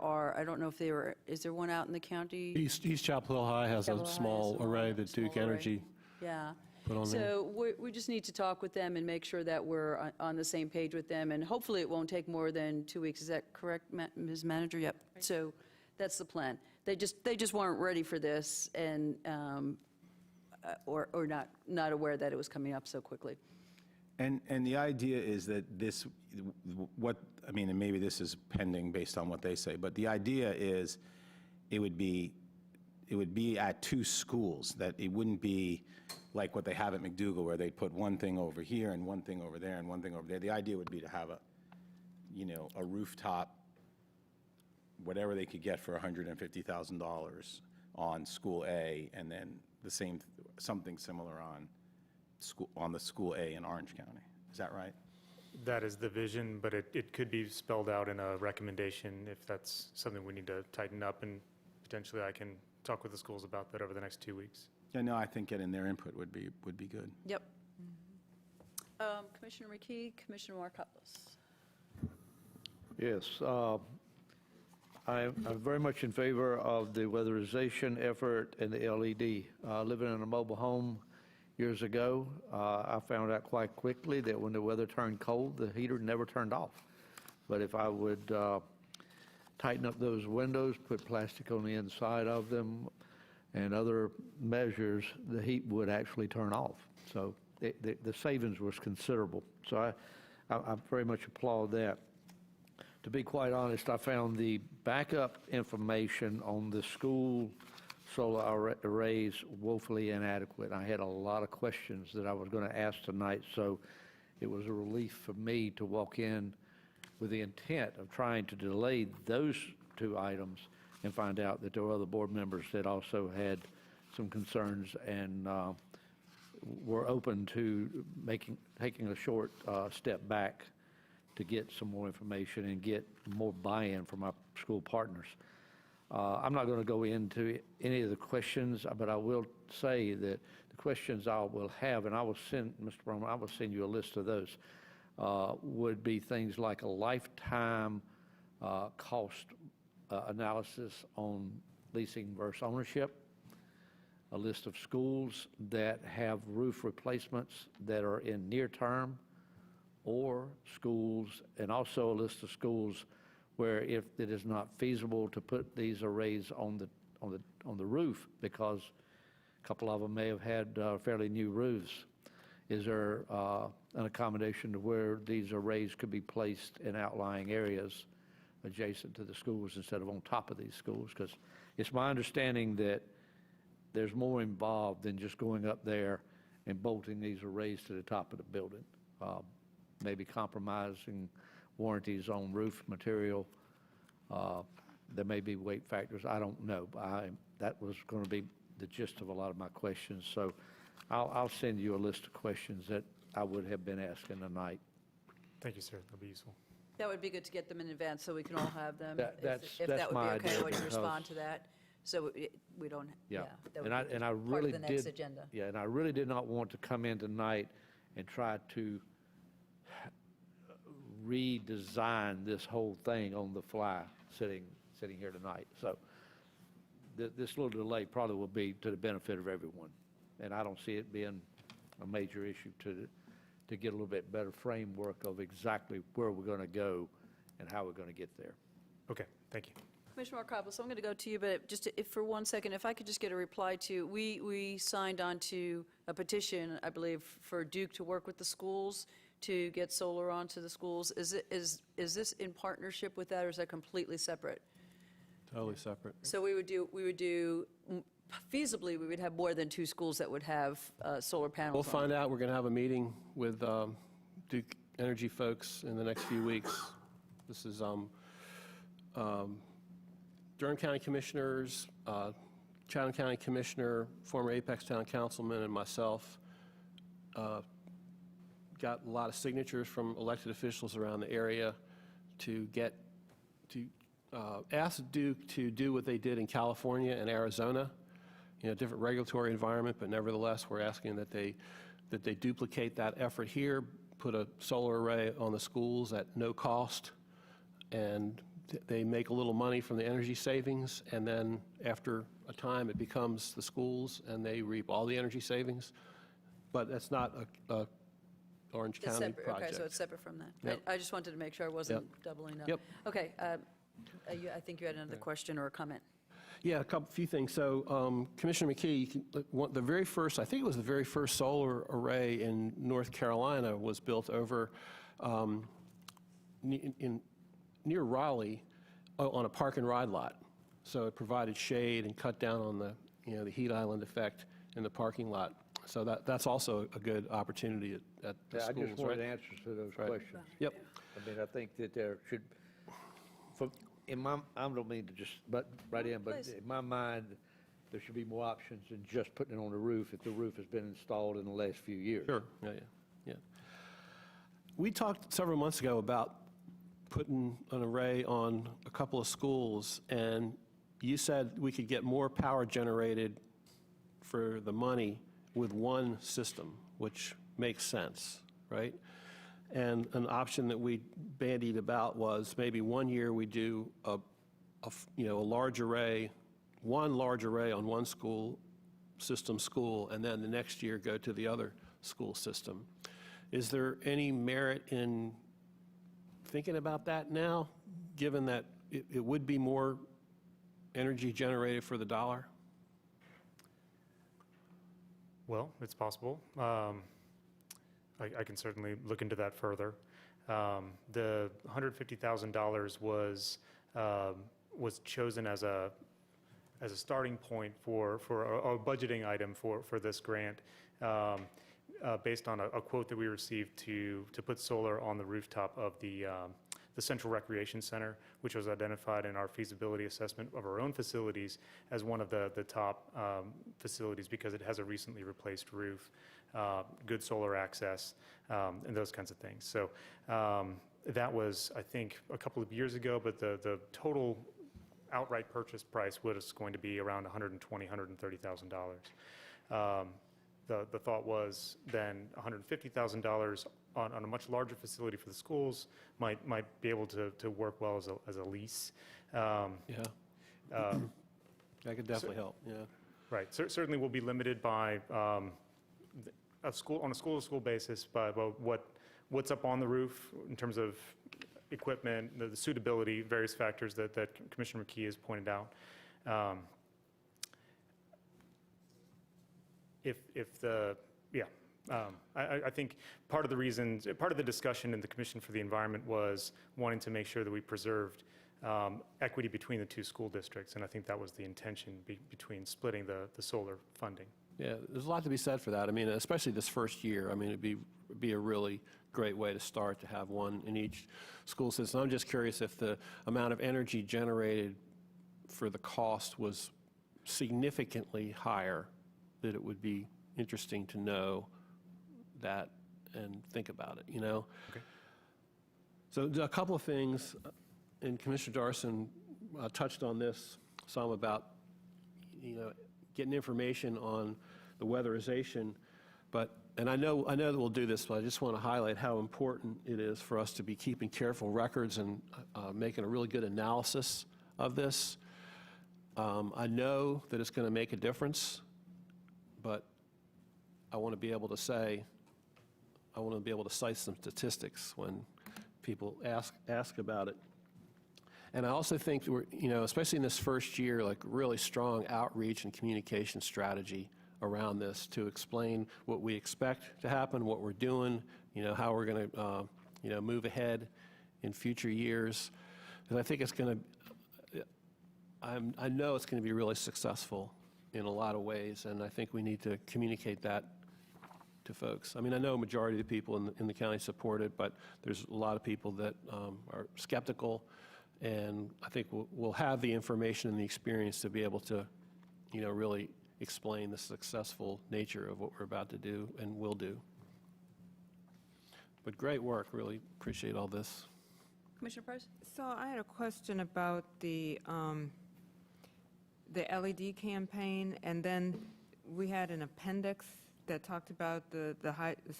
are, I don't know if is there one out in the county? East Chapel Hill High has Chapel a Hill small has array one, that small Duke array. Energy Yeah. put on there. So we just need to talk with them and make sure that we're on the same page with them, and hopefully it won't take more than 2 weeks. Is that correct, Ms. Manager? Yep. So that's the plan. They just weren't ready for this, and or not aware that it was coming up so quickly. And the idea is that and maybe this is pending based on what they say, but the idea is it would be at 2 schools, that it wouldn't be like what they have at McDougal where they put one thing over here and one thing over there and one thing over there. The idea would be to have a rooftop, whatever they could get for $150,000 on school A, and then something similar on the school A in Orange County. Is that right? That is the vision, but it could be spelled out in a recommendation if that's something we need to tighten up, and potentially I can talk with the schools about that over the next 2 weeks. Yeah, no, I think getting their input would be good. Yep. Commissioner McKee, Commissioner Markopoulos. Yes, I'm very much in favor of the weatherization effort and the LED. Living in a mobile home years ago, I found out quite quickly that when the weather turned cold, the heater never turned off. But if I would tighten up those windows, put plastic on the inside of them, and other measures, the heat would actually turn off. So the savings was considerable. So I very much applaud that. To be quite honest, I found the backup information on the school solar arrays woefully inadequate. I had a lot of questions that I was going to ask tonight, so it was a relief for me to walk in with the intent of trying to delay those 2 items and find out that there were other board members that also had some concerns and we're open to taking a short step back to get some more information and get more buy-in from our school partners. I'm not going to go into any of the questions, but I will say that the questions I will have, and I will send, Mr. Brown, I will send you a list of those, would be things like a lifetime cost analysis on leasing versus ownership, a list of schools that have roof replacements that are in near term, or schools, and also a list of schools where if it is not feasible to put these arrays on the roof because a couple of them may have had fairly new roofs, is there an accommodation to where these arrays could be placed in outlying areas adjacent to the schools instead of on top of these schools? Because it's my understanding that there's more involved than just going up there and bolting these arrays to the top of the building. Maybe compromising warranties on roof material. There may be weight factors. I don't know. That was going to be the gist of a lot of my questions. So I'll send you a list of questions that I would have been asking tonight. Thank you, sir. That'll be useful. That would be good to get them in advance so we can all have them. That's If that would my be okay, idea would you because- respond to that? So we don't, yeah. that would be And I part really of the next did. agenda. Yeah, and I really did not want to come in tonight and try to redesign this whole thing on the fly, sitting here tonight. So this little delay probably will be to the benefit of everyone, and I don't see it being a major issue to get a little bit better framework of exactly where we're going to go and how we're going to get there. Okay, thank you. Commissioner Markopoulos, I'm going to go to you, but just if for 1 second, if I could just get a reply to, we signed on to a petition, I believe, for Duke to work with the schools to get solar onto the schools. Is this in partnership with that, or is that completely separate? Totally separate. So we would do, feasibly, we would have more than 2 schools that would have solar panels We'll on. find out. We're going to have a meeting with Duke Energy folks in the next few weeks. This is Durham County Commissioners, Chatham County Commissioner, former Apex Town Councilman, and myself. Got a lot of signatures from elected officials around the area to ask Duke to do what they did in California and Arizona, different regulatory environment, but nevertheless, we're asking that they duplicate that effort here, put a solar array on the schools at no cost, and they make a little money from the energy savings, and then after a time, it becomes the schools, and they reap all the energy savings. But that's not a Orange It's County separate, project. okay, so it's separate from that. Yep. I just wanted to make sure I wasn't doubling up. Yep. Okay, I think you had another question or a comment. Yeah, few things. So Commissioner McKee, the very first, I think it was the very first solar array in North Carolina was built over near Raleigh on a park and ride lot. So it provided shade and cut down on the heat island effect in the parking lot. So that's also a good opportunity at the schools, I just wanted right? answers to those Right. questions. Yep. I mean, I think that there should, I don't mean to just butt right in, but Please. in my mind, there should be more options than just putting it on the roof if the roof has been installed in the last few years. Sure, yeah. We talked several months ago about putting an array on a couple of schools, and you said we could get more power generated for the money with one system, which makes sense, right? And an option that we bandied about was maybe one year we do a large array, one large array on one school, and then the next year go to the other school system. Is there any merit in thinking about that now, given that it would be more energy generated for the dollar? Well, it's possible. I can certainly look into that further. The $150,000 was chosen as a starting point for a budgeting item for this grant, based on a quote that we received to put solar on the rooftop of the Central Recreation Center, which was identified in our feasibility assessment of our own facilities as one of the top facilities because it has a recently replaced roof. good solar access, and those kinds of things. So that was, I think, a couple of years ago, but the total outright purchase price was going to be around $120,000, $130,000. The thought was then $150,000 on a much larger facility for the schools might be able to work well as a lease. Yeah. That could definitely help, yeah. Right. Certainly we'll be limited by a school-to-school basis by what's up on the roof in terms of equipment, the suitability, various factors that Commissioner McKee has pointed out. I think part of the discussion in the Commission for the Environment was wanting to make sure that we preserved equity between the two school districts, and I think that was the intention between splitting the solar funding. Yeah, there's a lot to be said for that. I mean, especially this first year. I mean, it'd be a really great way to start to have one in each school system. I'm just curious if the amount of energy generated for the cost was significantly higher, that it would be interesting to know that and think about it, you know? Okay. So a couple of things, and Commissioner Darson touched on this some about, you know, getting information on the weatherization, and I know that we'll do this, but I just want to highlight how important it is for us to be keeping careful records and making a really good analysis of this. I know that it's going to make a difference, but I want to be able to cite some statistics when people ask about it. And I also think we're, you know, especially in this first year, like really strong outreach and communication strategy around this to explain what we expect to happen, what we're doing, you know, how we're going to, you know, move ahead in future years. And I think it's going to, I know it's going to be really successful in a lot of ways, and I think we need to communicate that to folks. I mean, I know a majority of the people in the county support it, but there's a lot of people that are skeptical, and I think we'll have the information and the experience to be able to, you know, really explain the successful nature of what we're about to do and will do. But great work, really appreciate all this. Commissioner Price? So I had a question about the LED campaign, and then we had an appendix that talked about the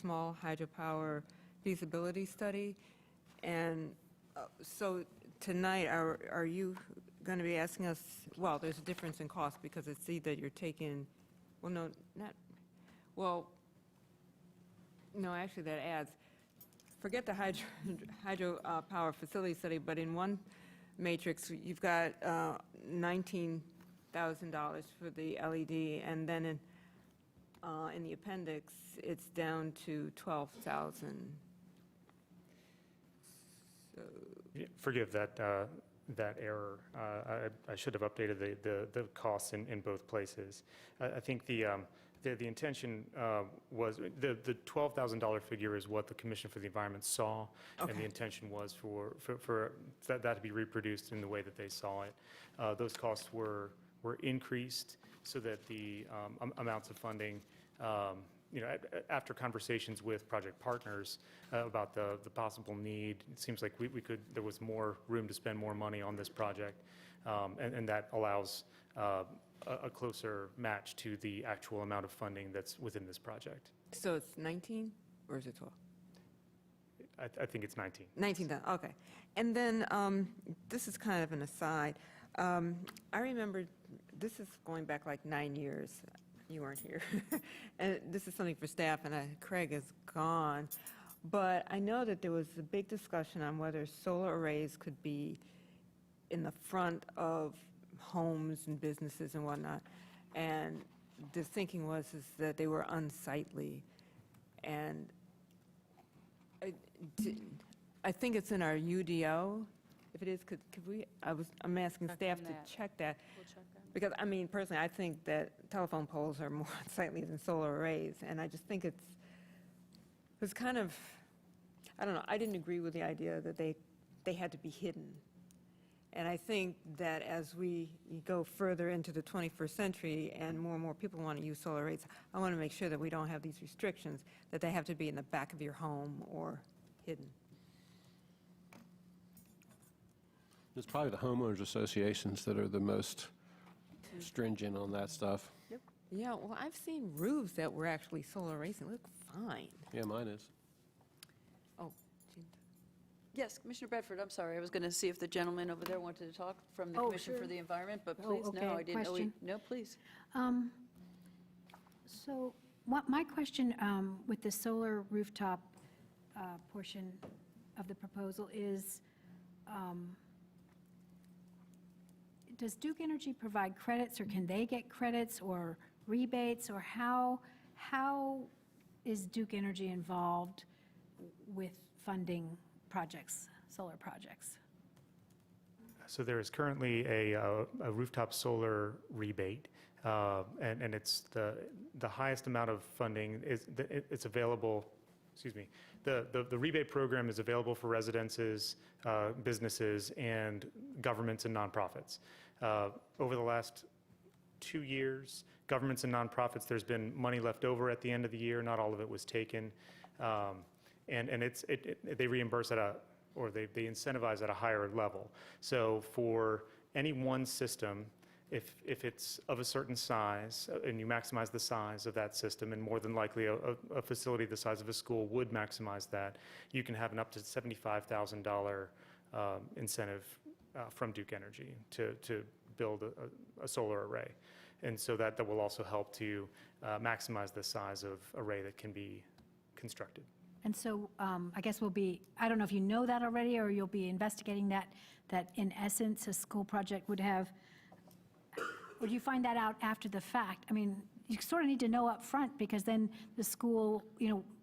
small hydropower feasibility study. And so tonight, are you going to be asking us, well, there's a difference in cost because it's either you're taking, well, no, not, well, no, actually that adds, forget the hydropower facility study, but in one matrix, you've got $19,000 for the LED, and then in the appendix, it's down to $12,000. So, Forgive that error. I should have updated the costs in both places. I think the intention was, the $12,000 figure is what the Commission for the Environment saw, and the intention was for that to be reproduced in the way that they saw it. Those costs were increased so that the amounts of funding, you know, after conversations with project partners about the possible need, it seems like there was more room to spend more money on this project, and that allows a closer match to the actual amount of funding that's within this project. so it's 19, or is it 12? I think it's 19. 19,000, okay. And then, this is kind of an aside. I remember, this is going back like 9 years. You weren't here. And this is something for staff, and Craig is gone. But I know that there was a big discussion on whether solar arrays could be in the front of homes and businesses and whatnot. And the thinking was that they were unsightly. And I think it's in our UDO. If it is, could we, I'm asking staff to check that. We'll check that. Because, I mean, personally, I think that telephone poles are more unsightly than solar arrays, and I just think it's kind of, I don't know, I didn't agree with the idea that they had to be hidden. And I think that as we go further into the 21st century and more people want to use solar arrays, I want to make sure that we don't have these restrictions, that they have to be in the back of your home or hidden. It's probably the homeowners associations that are the most stringent on that stuff. Yeah, well, I've seen roofs that were actually solar arrays and look fine. Yeah, mine is. Oh, Jean. Yes, Commissioner Bedford, I'm sorry, I was going to see if the gentleman over there wanted to talk from the Oh, Commission for sure. the Environment, but Oh, please, no, okay, I didn't know. question. No, please. So my question with the solar rooftop portion of the proposal is, does Duke Energy provide credits, or can they get credits or rebates, or how is Duke Energy involved with funding projects, solar projects? So there is currently a rooftop solar rebate, and it's the highest amount of funding it's available. Excuse me. The rebate program is available for residences, businesses, and governments and nonprofits. Over the last 2 years, governments and nonprofits, there's been money left over at the end of the year. Not all of it was taken, and they reimburse or they incentivize at a higher level. So for any one system, if it's of a certain size, and you maximize the size of that system, and more than likely a facility the size of a school would maximize that, you can have an up to $75,000 incentive from Duke Energy to build a solar array. And so that will also help to maximize the size of array that can be constructed. And so I guess I don't know if you know that already, or you'll be investigating that in essence, a school project would have, or do you find that out after the fact? I mean, you sort of need to know up front, because then the school,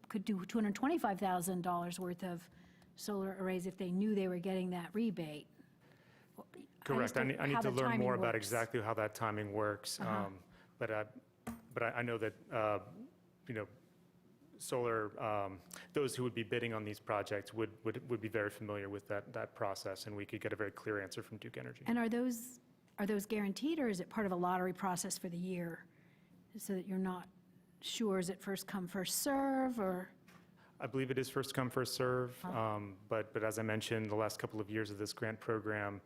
could do $225,000 worth of solar arrays if they knew they were getting that rebate. Correct. I need how to the learn timing more about works. exactly how that timing works. But I know that, solar, those who would be bidding on these projects would be very familiar with that process, and we could get a very clear answer from Duke Energy. And are those guaranteed, or is it part of a lottery process for the year, so that you're not sure? Is it first come, first serve, or? I believe it is first come, first serve, but as I mentioned, the last couple of years of this grant program,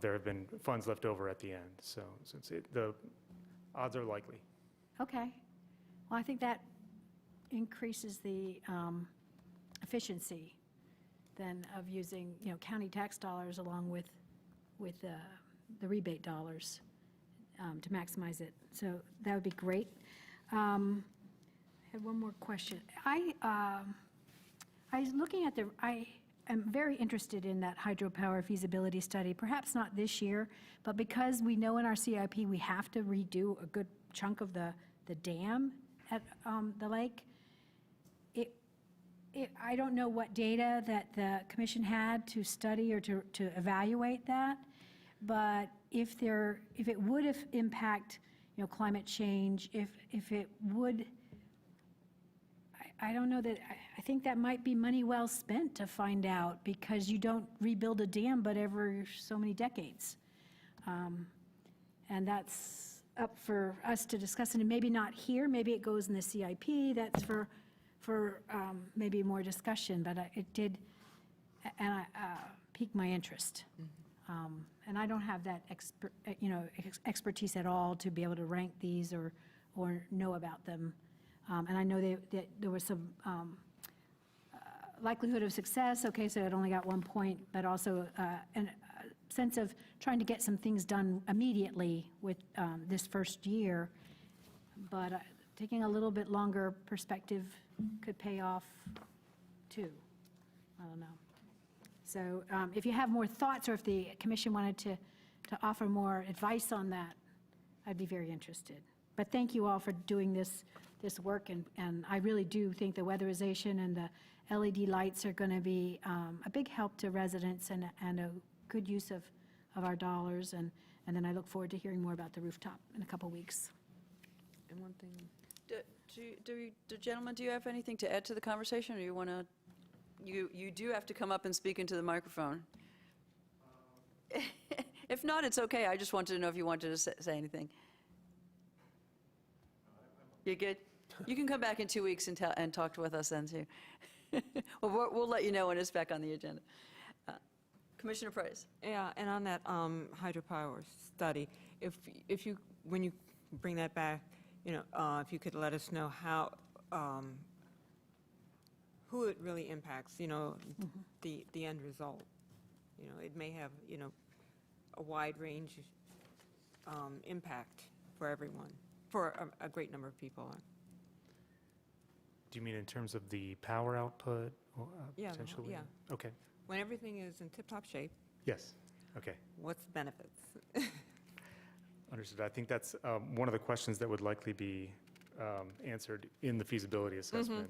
there have been funds left over at the end, so the odds are likely. Okay. Well, I think that increases the efficiency then of using, county tax dollars along with the rebate dollars to maximize it. So that would be great. I had one more question. I was looking at I am very interested in that hydropower feasibility study, perhaps not this year, but because we know in our CIP we have to redo a good chunk of the dam at the lake. I don't know what data that the commission had to study or to evaluate that, but if it would impact, climate change, if it would, I don't know that, I think that might be money well spent to find out, because you don't rebuild a dam but every so many decades. And that's up for us to discuss, and maybe not here, maybe it goes in the CIP, that's for maybe more discussion, but it did pique my interest. And I don't have that expertise at all to be able to rank these or know about them. And I know that there was some likelihood of success. Okay, so it only got 1 point, but also a sense of trying to get some things done immediately with this first year. But taking a little bit longer perspective could pay off too. I don't know. So if you have more thoughts, or if the commission wanted to offer more advice on that, I'd be very interested. But thank you all for doing this work, and I really do think the weatherization and the LED lights are going to be a big help to residents and a good use of our dollars, and then I look forward to hearing more about the rooftop in a couple weeks. And one thing. Gentlemen, do you have anything to add to the conversation, or you want to? You do have to come up and speak into the microphone. If not, it's okay. I just wanted to know if you wanted to say anything. You good? You can come back in 2 weeks and talk with us then, too. Well, we'll let you know when it's back on the agenda. Commissioner Price? Yeah, and on that hydropower study, if you, when you bring that back, you know, if you could let us know how, who it really impacts, you know, the end result. You know, it may have, you know, a wide range impact for everyone, for a great number of people. Do you mean in terms of the power output, or, Yeah, potentially? yeah. Okay, When everything is in tip-top shape, yes, okay. what's the benefits? Understood. I think that's one of the questions that would likely be answered in the feasibility assessment.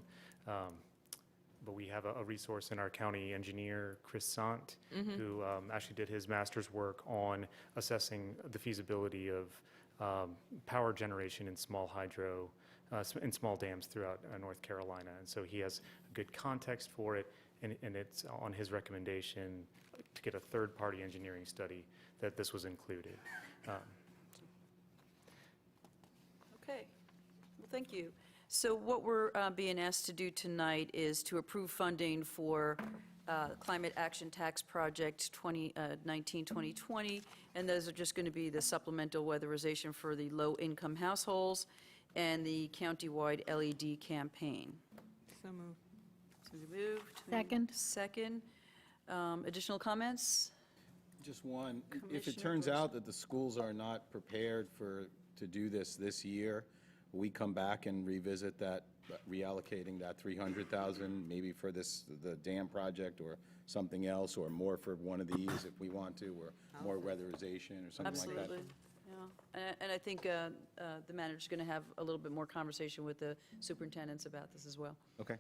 But we have a resource in our county engineer, Chris Sant, who actually did his master's work on assessing the feasibility of power generation in small hydro, in small dams throughout North Carolina. And so he has a good context for it, and it's on his recommendation to get a third-party engineering study that this was included. Okay, well, thank you. So what we're being asked to do tonight is to approve funding for Climate Action Tax Project 2019-2020, and those are just going to be the supplemental weatherization for the low-income households and the countywide LED campaign. So moved. So moved. Second. Second. Additional comments? Just one. If it Commissioner turns Burson. out that the schools are not prepared to do this year, we come back and revisit that, reallocating that 300,000, maybe for the dam project or something else, or more for one of these if we want to, or more weatherization or something like that. Absolutely, yeah. And I think the manager's going to have a little bit more conversation with the superintendents about this as well. Okay.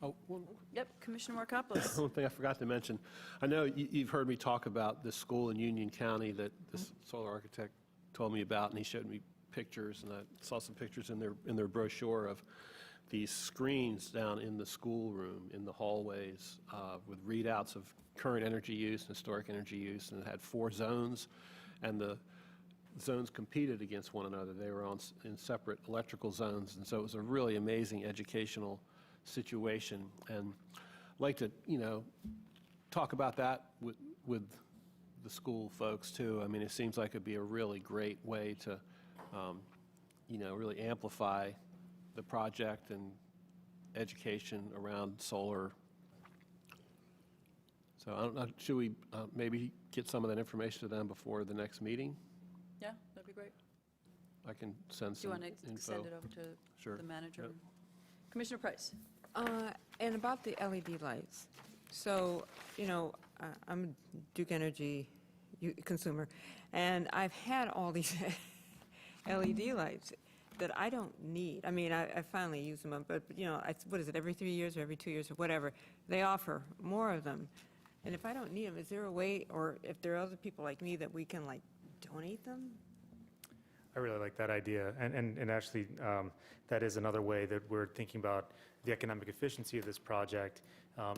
Oh, one Yep, Commissioner Markopoulos. one thing I forgot to mention. I know you've heard me talk about this school in Union County that this solar architect told me about, and he showed me pictures, and I saw some pictures in their brochure of these screens down in the schoolroom, in the hallways, with readouts of current energy use and historic energy use, and it had 4 zones, and the zones competed against one another. They were in separate electrical zones, and so it was a really amazing educational situation. And I'd like to, you know, talk about that with the school folks too. I mean, it seems like it'd be a really great way to, you know, really amplify the project and education around solar. So I don't know, should we maybe get some of that information to them before the next meeting? Yeah, that'd be great. I can send Do you some want to info. send it over to Sure. the manager? Yep. Commissioner Price? And about the LED lights, so, you know, I'm a Duke Energy consumer, and I've had all these LED lights that I don't need. I mean, I finally use them, but, you know, what is it, every 3 years or every 2 years or whatever, they offer more of them. And if I don't need them, is there a way, or if there are other people like me, that we can, like, donate them? I really like that idea, and actually, that is another way that we're thinking about the economic efficiency of this project.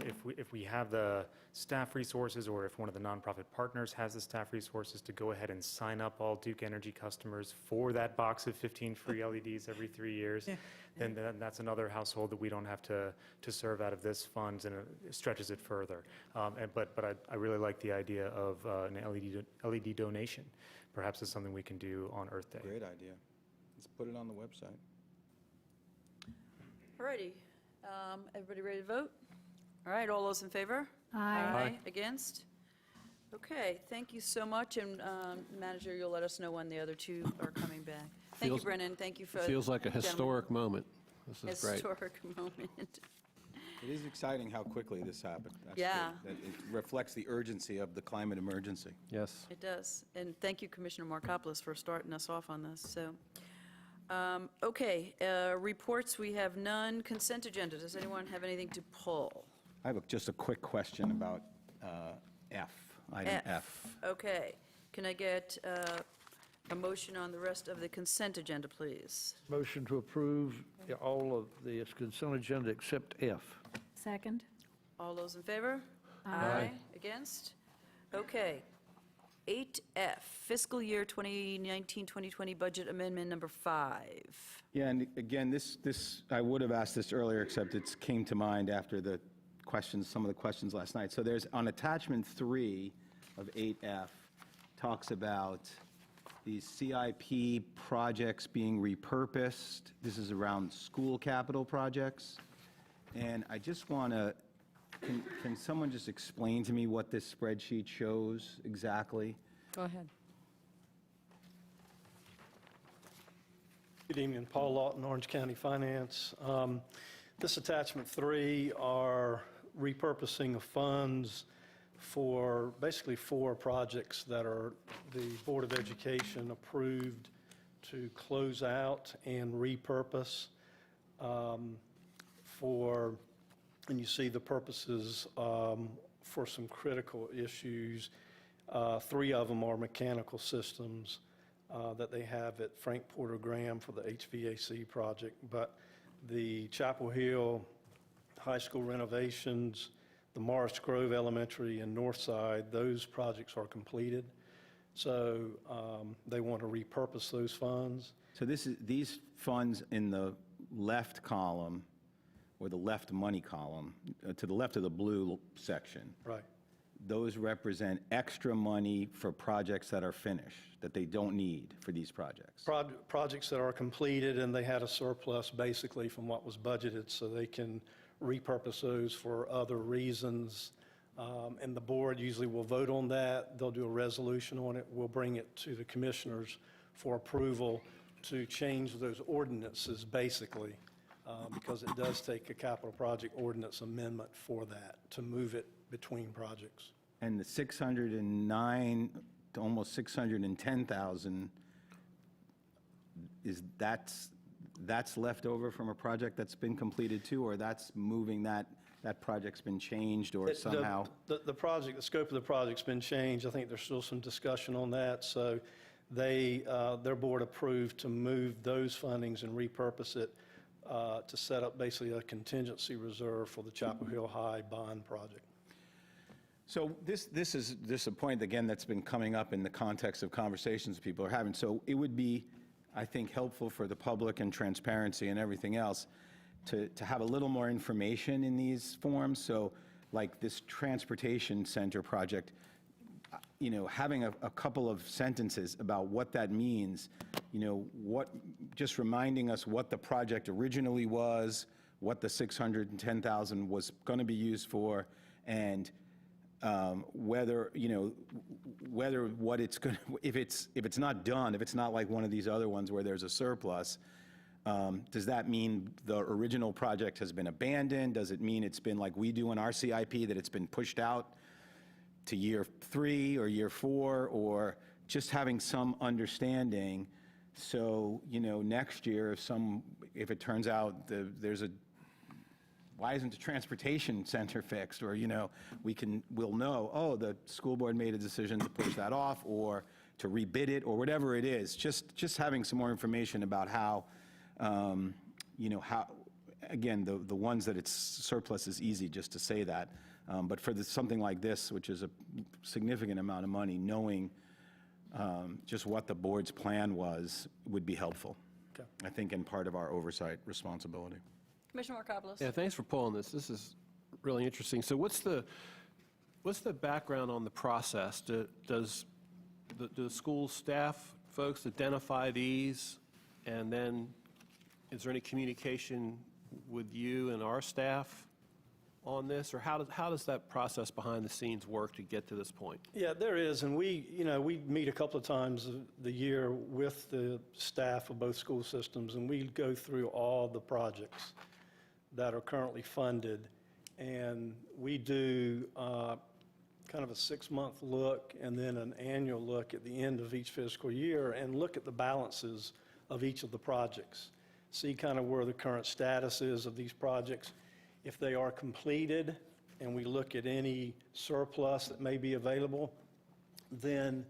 If we have the staff resources, or if one of the nonprofit partners has the staff resources to go ahead and sign up all Duke Energy customers for that box of 15 free LEDs every 3 years, then that's another household that we don't have to serve out of this fund, and it stretches it further. But I really like the idea of an LED donation. Perhaps it's something we can do on Earth Day. Great idea. Let's put it on the website. All righty. Everybody ready to vote? All right, all those in favor? Aye. Against? Okay, thank you so much, and Manager, you'll let us know when the other two are coming back. Thank you, Feels- Brennan, thank you for... It feels like a historic moment. This is great. Historic moment. It is exciting how quickly this happened. That's Yeah. good. That it reflects the urgency of the climate emergency. Yes. It does, and thank you, Commissioner Markopoulos, for starting us off on this, so. Okay, reports, we have none. Consent agenda, does anyone have anything to pull? I have just a quick question about item F. Okay, can I get a motion on the rest of the consent agenda, please? Motion to approve all of the consent agenda except F. Second. All those in favor? Aye. Against? Okay. 8F, fiscal year 2019-2020 budget amendment number 5. Yeah, and again, this I would have asked this earlier, except it came to mind after the questions, some of the questions last night. So there's, on attachment 3 of 8F, talks about these CIP projects being repurposed. This is around school capital projects. And I just want to, can someone just explain to me what this spreadsheet shows exactly? Go ahead. Good evening, Paul Lawton, Orange County Finance. This attachment 3 are repurposing of funds for basically 4 projects that are the Board of Education approved to close out and repurpose for, and you see the purposes for some critical issues. 3 of them are mechanical systems that they have at Frank Porter Graham for the HVAC project. But the Chapel Hill High School renovations, the Morris Grove Elementary and Northside, those projects are completed. So they want to repurpose those funds. So these funds in the left column, or the left money column, to the left of the blue section. Right. Those represent extra money for projects that are finished, that they don't need for these projects. Projects that are completed and they had a surplus basically from what was budgeted, so they can repurpose those for other reasons. And the board usually will vote on that. They'll do a resolution on it. We'll bring it to the commissioners for approval to change those ordinances basically, because it does take a capital project ordinance amendment for that to move it between projects. And the 609 to almost 610,000, that's left over from a project that's been completed too, or that's moving that project's been changed or somehow? The project, the scope of the project's been changed. I think there's still some discussion on that. So their board approved to move those fundings and repurpose it to set up basically a contingency reserve for the Chapel Hill High bond project. So this is a point, again, that's been coming up in the context of conversations people are having. So it would be, I think, helpful for the public and transparency and everything else to have a little more information in these forms. So like this transportation center project, you know, having a couple of sentences about what that means, you know, just reminding us what the project originally was, what the 610,000 was going to be used for, and whether, you know, whether what it's going to, if it's not done, if it's not like one of these other ones where there's a surplus, does that mean the original project has been abandoned? Does it mean it's been like we do in our CIP, that it's been pushed out to year 3 or year 4, or just having some understanding? So, you know, next year, if it turns out why isn't the transportation center fixed? Or, you know, we'll know, oh, the school board made a decision to push that off or to rebid it or whatever it is. Just having some more information about how, you know, how, again, the ones that it's surplus is easy just to say that. But for something like this, which is a significant amount of money, knowing just what the board's plan was would be helpful. Okay. I think in part of our oversight responsibility. Commissioner Markopoulos. Yeah, thanks for pulling this. This is really interesting. So what's the background on the process? Do the school staff folks identify these, and then is there any communication with you and our staff on this, or how does that process behind the scenes work to get to this point? Yeah, there is, and we meet a couple of times the year with the staff of both school systems, and we go through all the projects that are currently funded, and we do kind of a 6-month look and then an annual look at the end of each fiscal year and look at the balances of each of the projects, see kind of where the current status is of these projects. If they are completed and we look at any surplus that may be available, then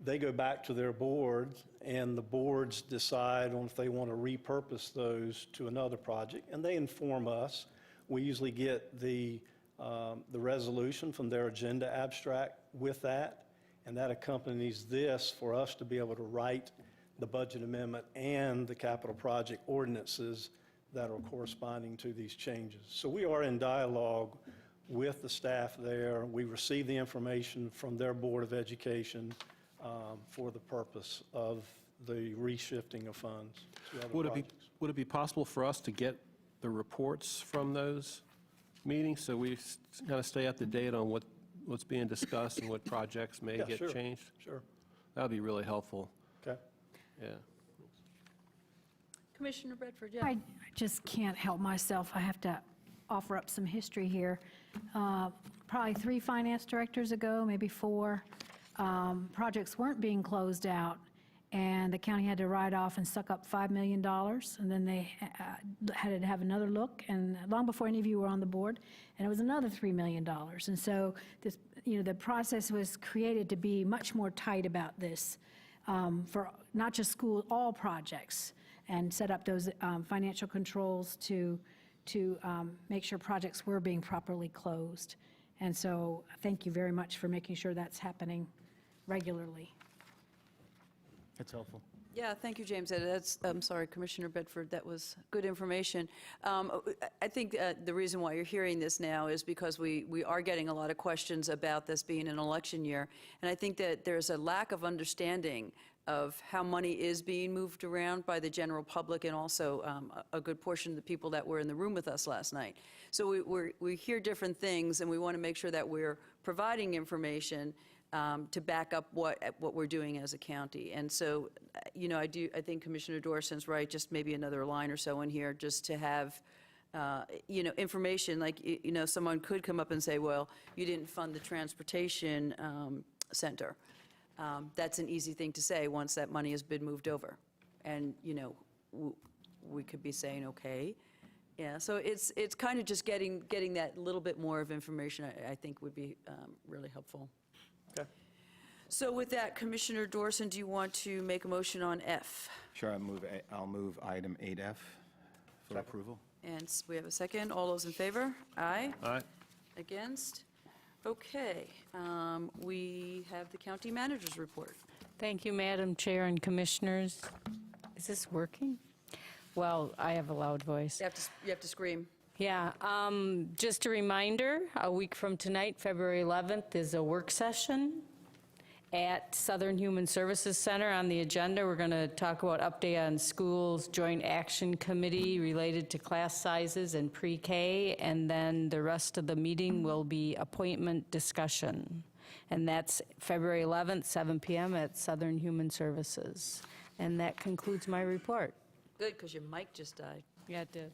they go back to their boards, and the boards decide on if they want to repurpose those to another project, and they inform us. We usually get the the resolution from their agenda abstract with that, and that accompanies this for us to be able to write the budget amendment and the capital project ordinances that are corresponding to these changes. So we are in dialogue with the staff there. We receive the information from their Board of Education for the purpose of the reshifting of funds to other projects. Would it be possible for us to get the reports from those meetings so we kind of stay up to date on what's being discussed and what projects may Yeah, get sure, changed? Sure. That would be really helpful. Okay. Yeah. Commissioner Bedford, yeah. I just can't help myself. I have to offer up some history here. Probably 3 finance directors ago, maybe 4, projects weren't being closed out, and the county had to write off and suck up $5 million, and then they had to have another look, and long before any of you were on the board, and it was another $3 million. And so this, the process was created to be much more tight about this for not just school, all projects, and set up those financial controls to make sure projects were being properly closed. And so thank you very much for making sure that's happening regularly. That's helpful. Yeah, thank you, James. I'm sorry, Commissioner Bedford, that was good information. I think the reason why you're hearing this now is because we are getting a lot of questions about this being an election year, and I think that there's a lack of understanding of how money is being moved around by the general public and also a good portion of the people that were in the room with us last night. So we hear different things, and we want to make sure that we're providing information to back up what we're doing as a county. And so, I think Commissioner Dorson's right, just maybe another line or so in here, just to have, information, like, someone could come up and say, well, you didn't fund the transportation center. That's an easy thing to say once that money has been moved over. And, we could be saying, okay. Yeah, so it's kind of just getting that little bit more of information, I think would be really helpful. Okay. So with that, Commissioner Dorson, do you want to make a motion on F? Sure, I'll move item 8F for approval. And we have a second. All those in favor? Aye. Aye. Against? Okay. We have the county manager's report. Thank you, Madam Chair and Commissioners. Is this working? Well, I have a loud voice. You have to scream. Yeah, just a reminder, a week from tonight, February 11th, is a work session at Southern Human Services Center. On the agenda, we're going to talk about update on schools joint action committee related to class sizes and pre-K, and then the rest of the meeting will be appointment discussion. And that's February 11th, 7 p.m. at Southern Human Services. And that concludes my report. Good, because your mic just died. Yeah, it did.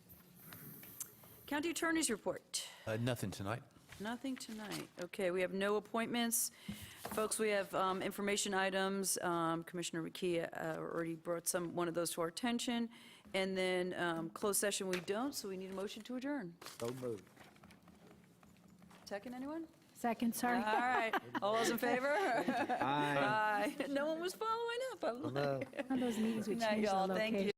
County Attorney's report. Nothing tonight. Nothing tonight. Okay, we have no appointments. Folks, we have information items. Commissioner McKee already brought one of those to our attention. And then closed session we don't, so we need a motion to adjourn. So moved. Second, anyone? Second, sorry. All right. All those in favor? Aye. Aye. No one was following up. No. One of those meetings we Good night, change the y'all. Thank you. location.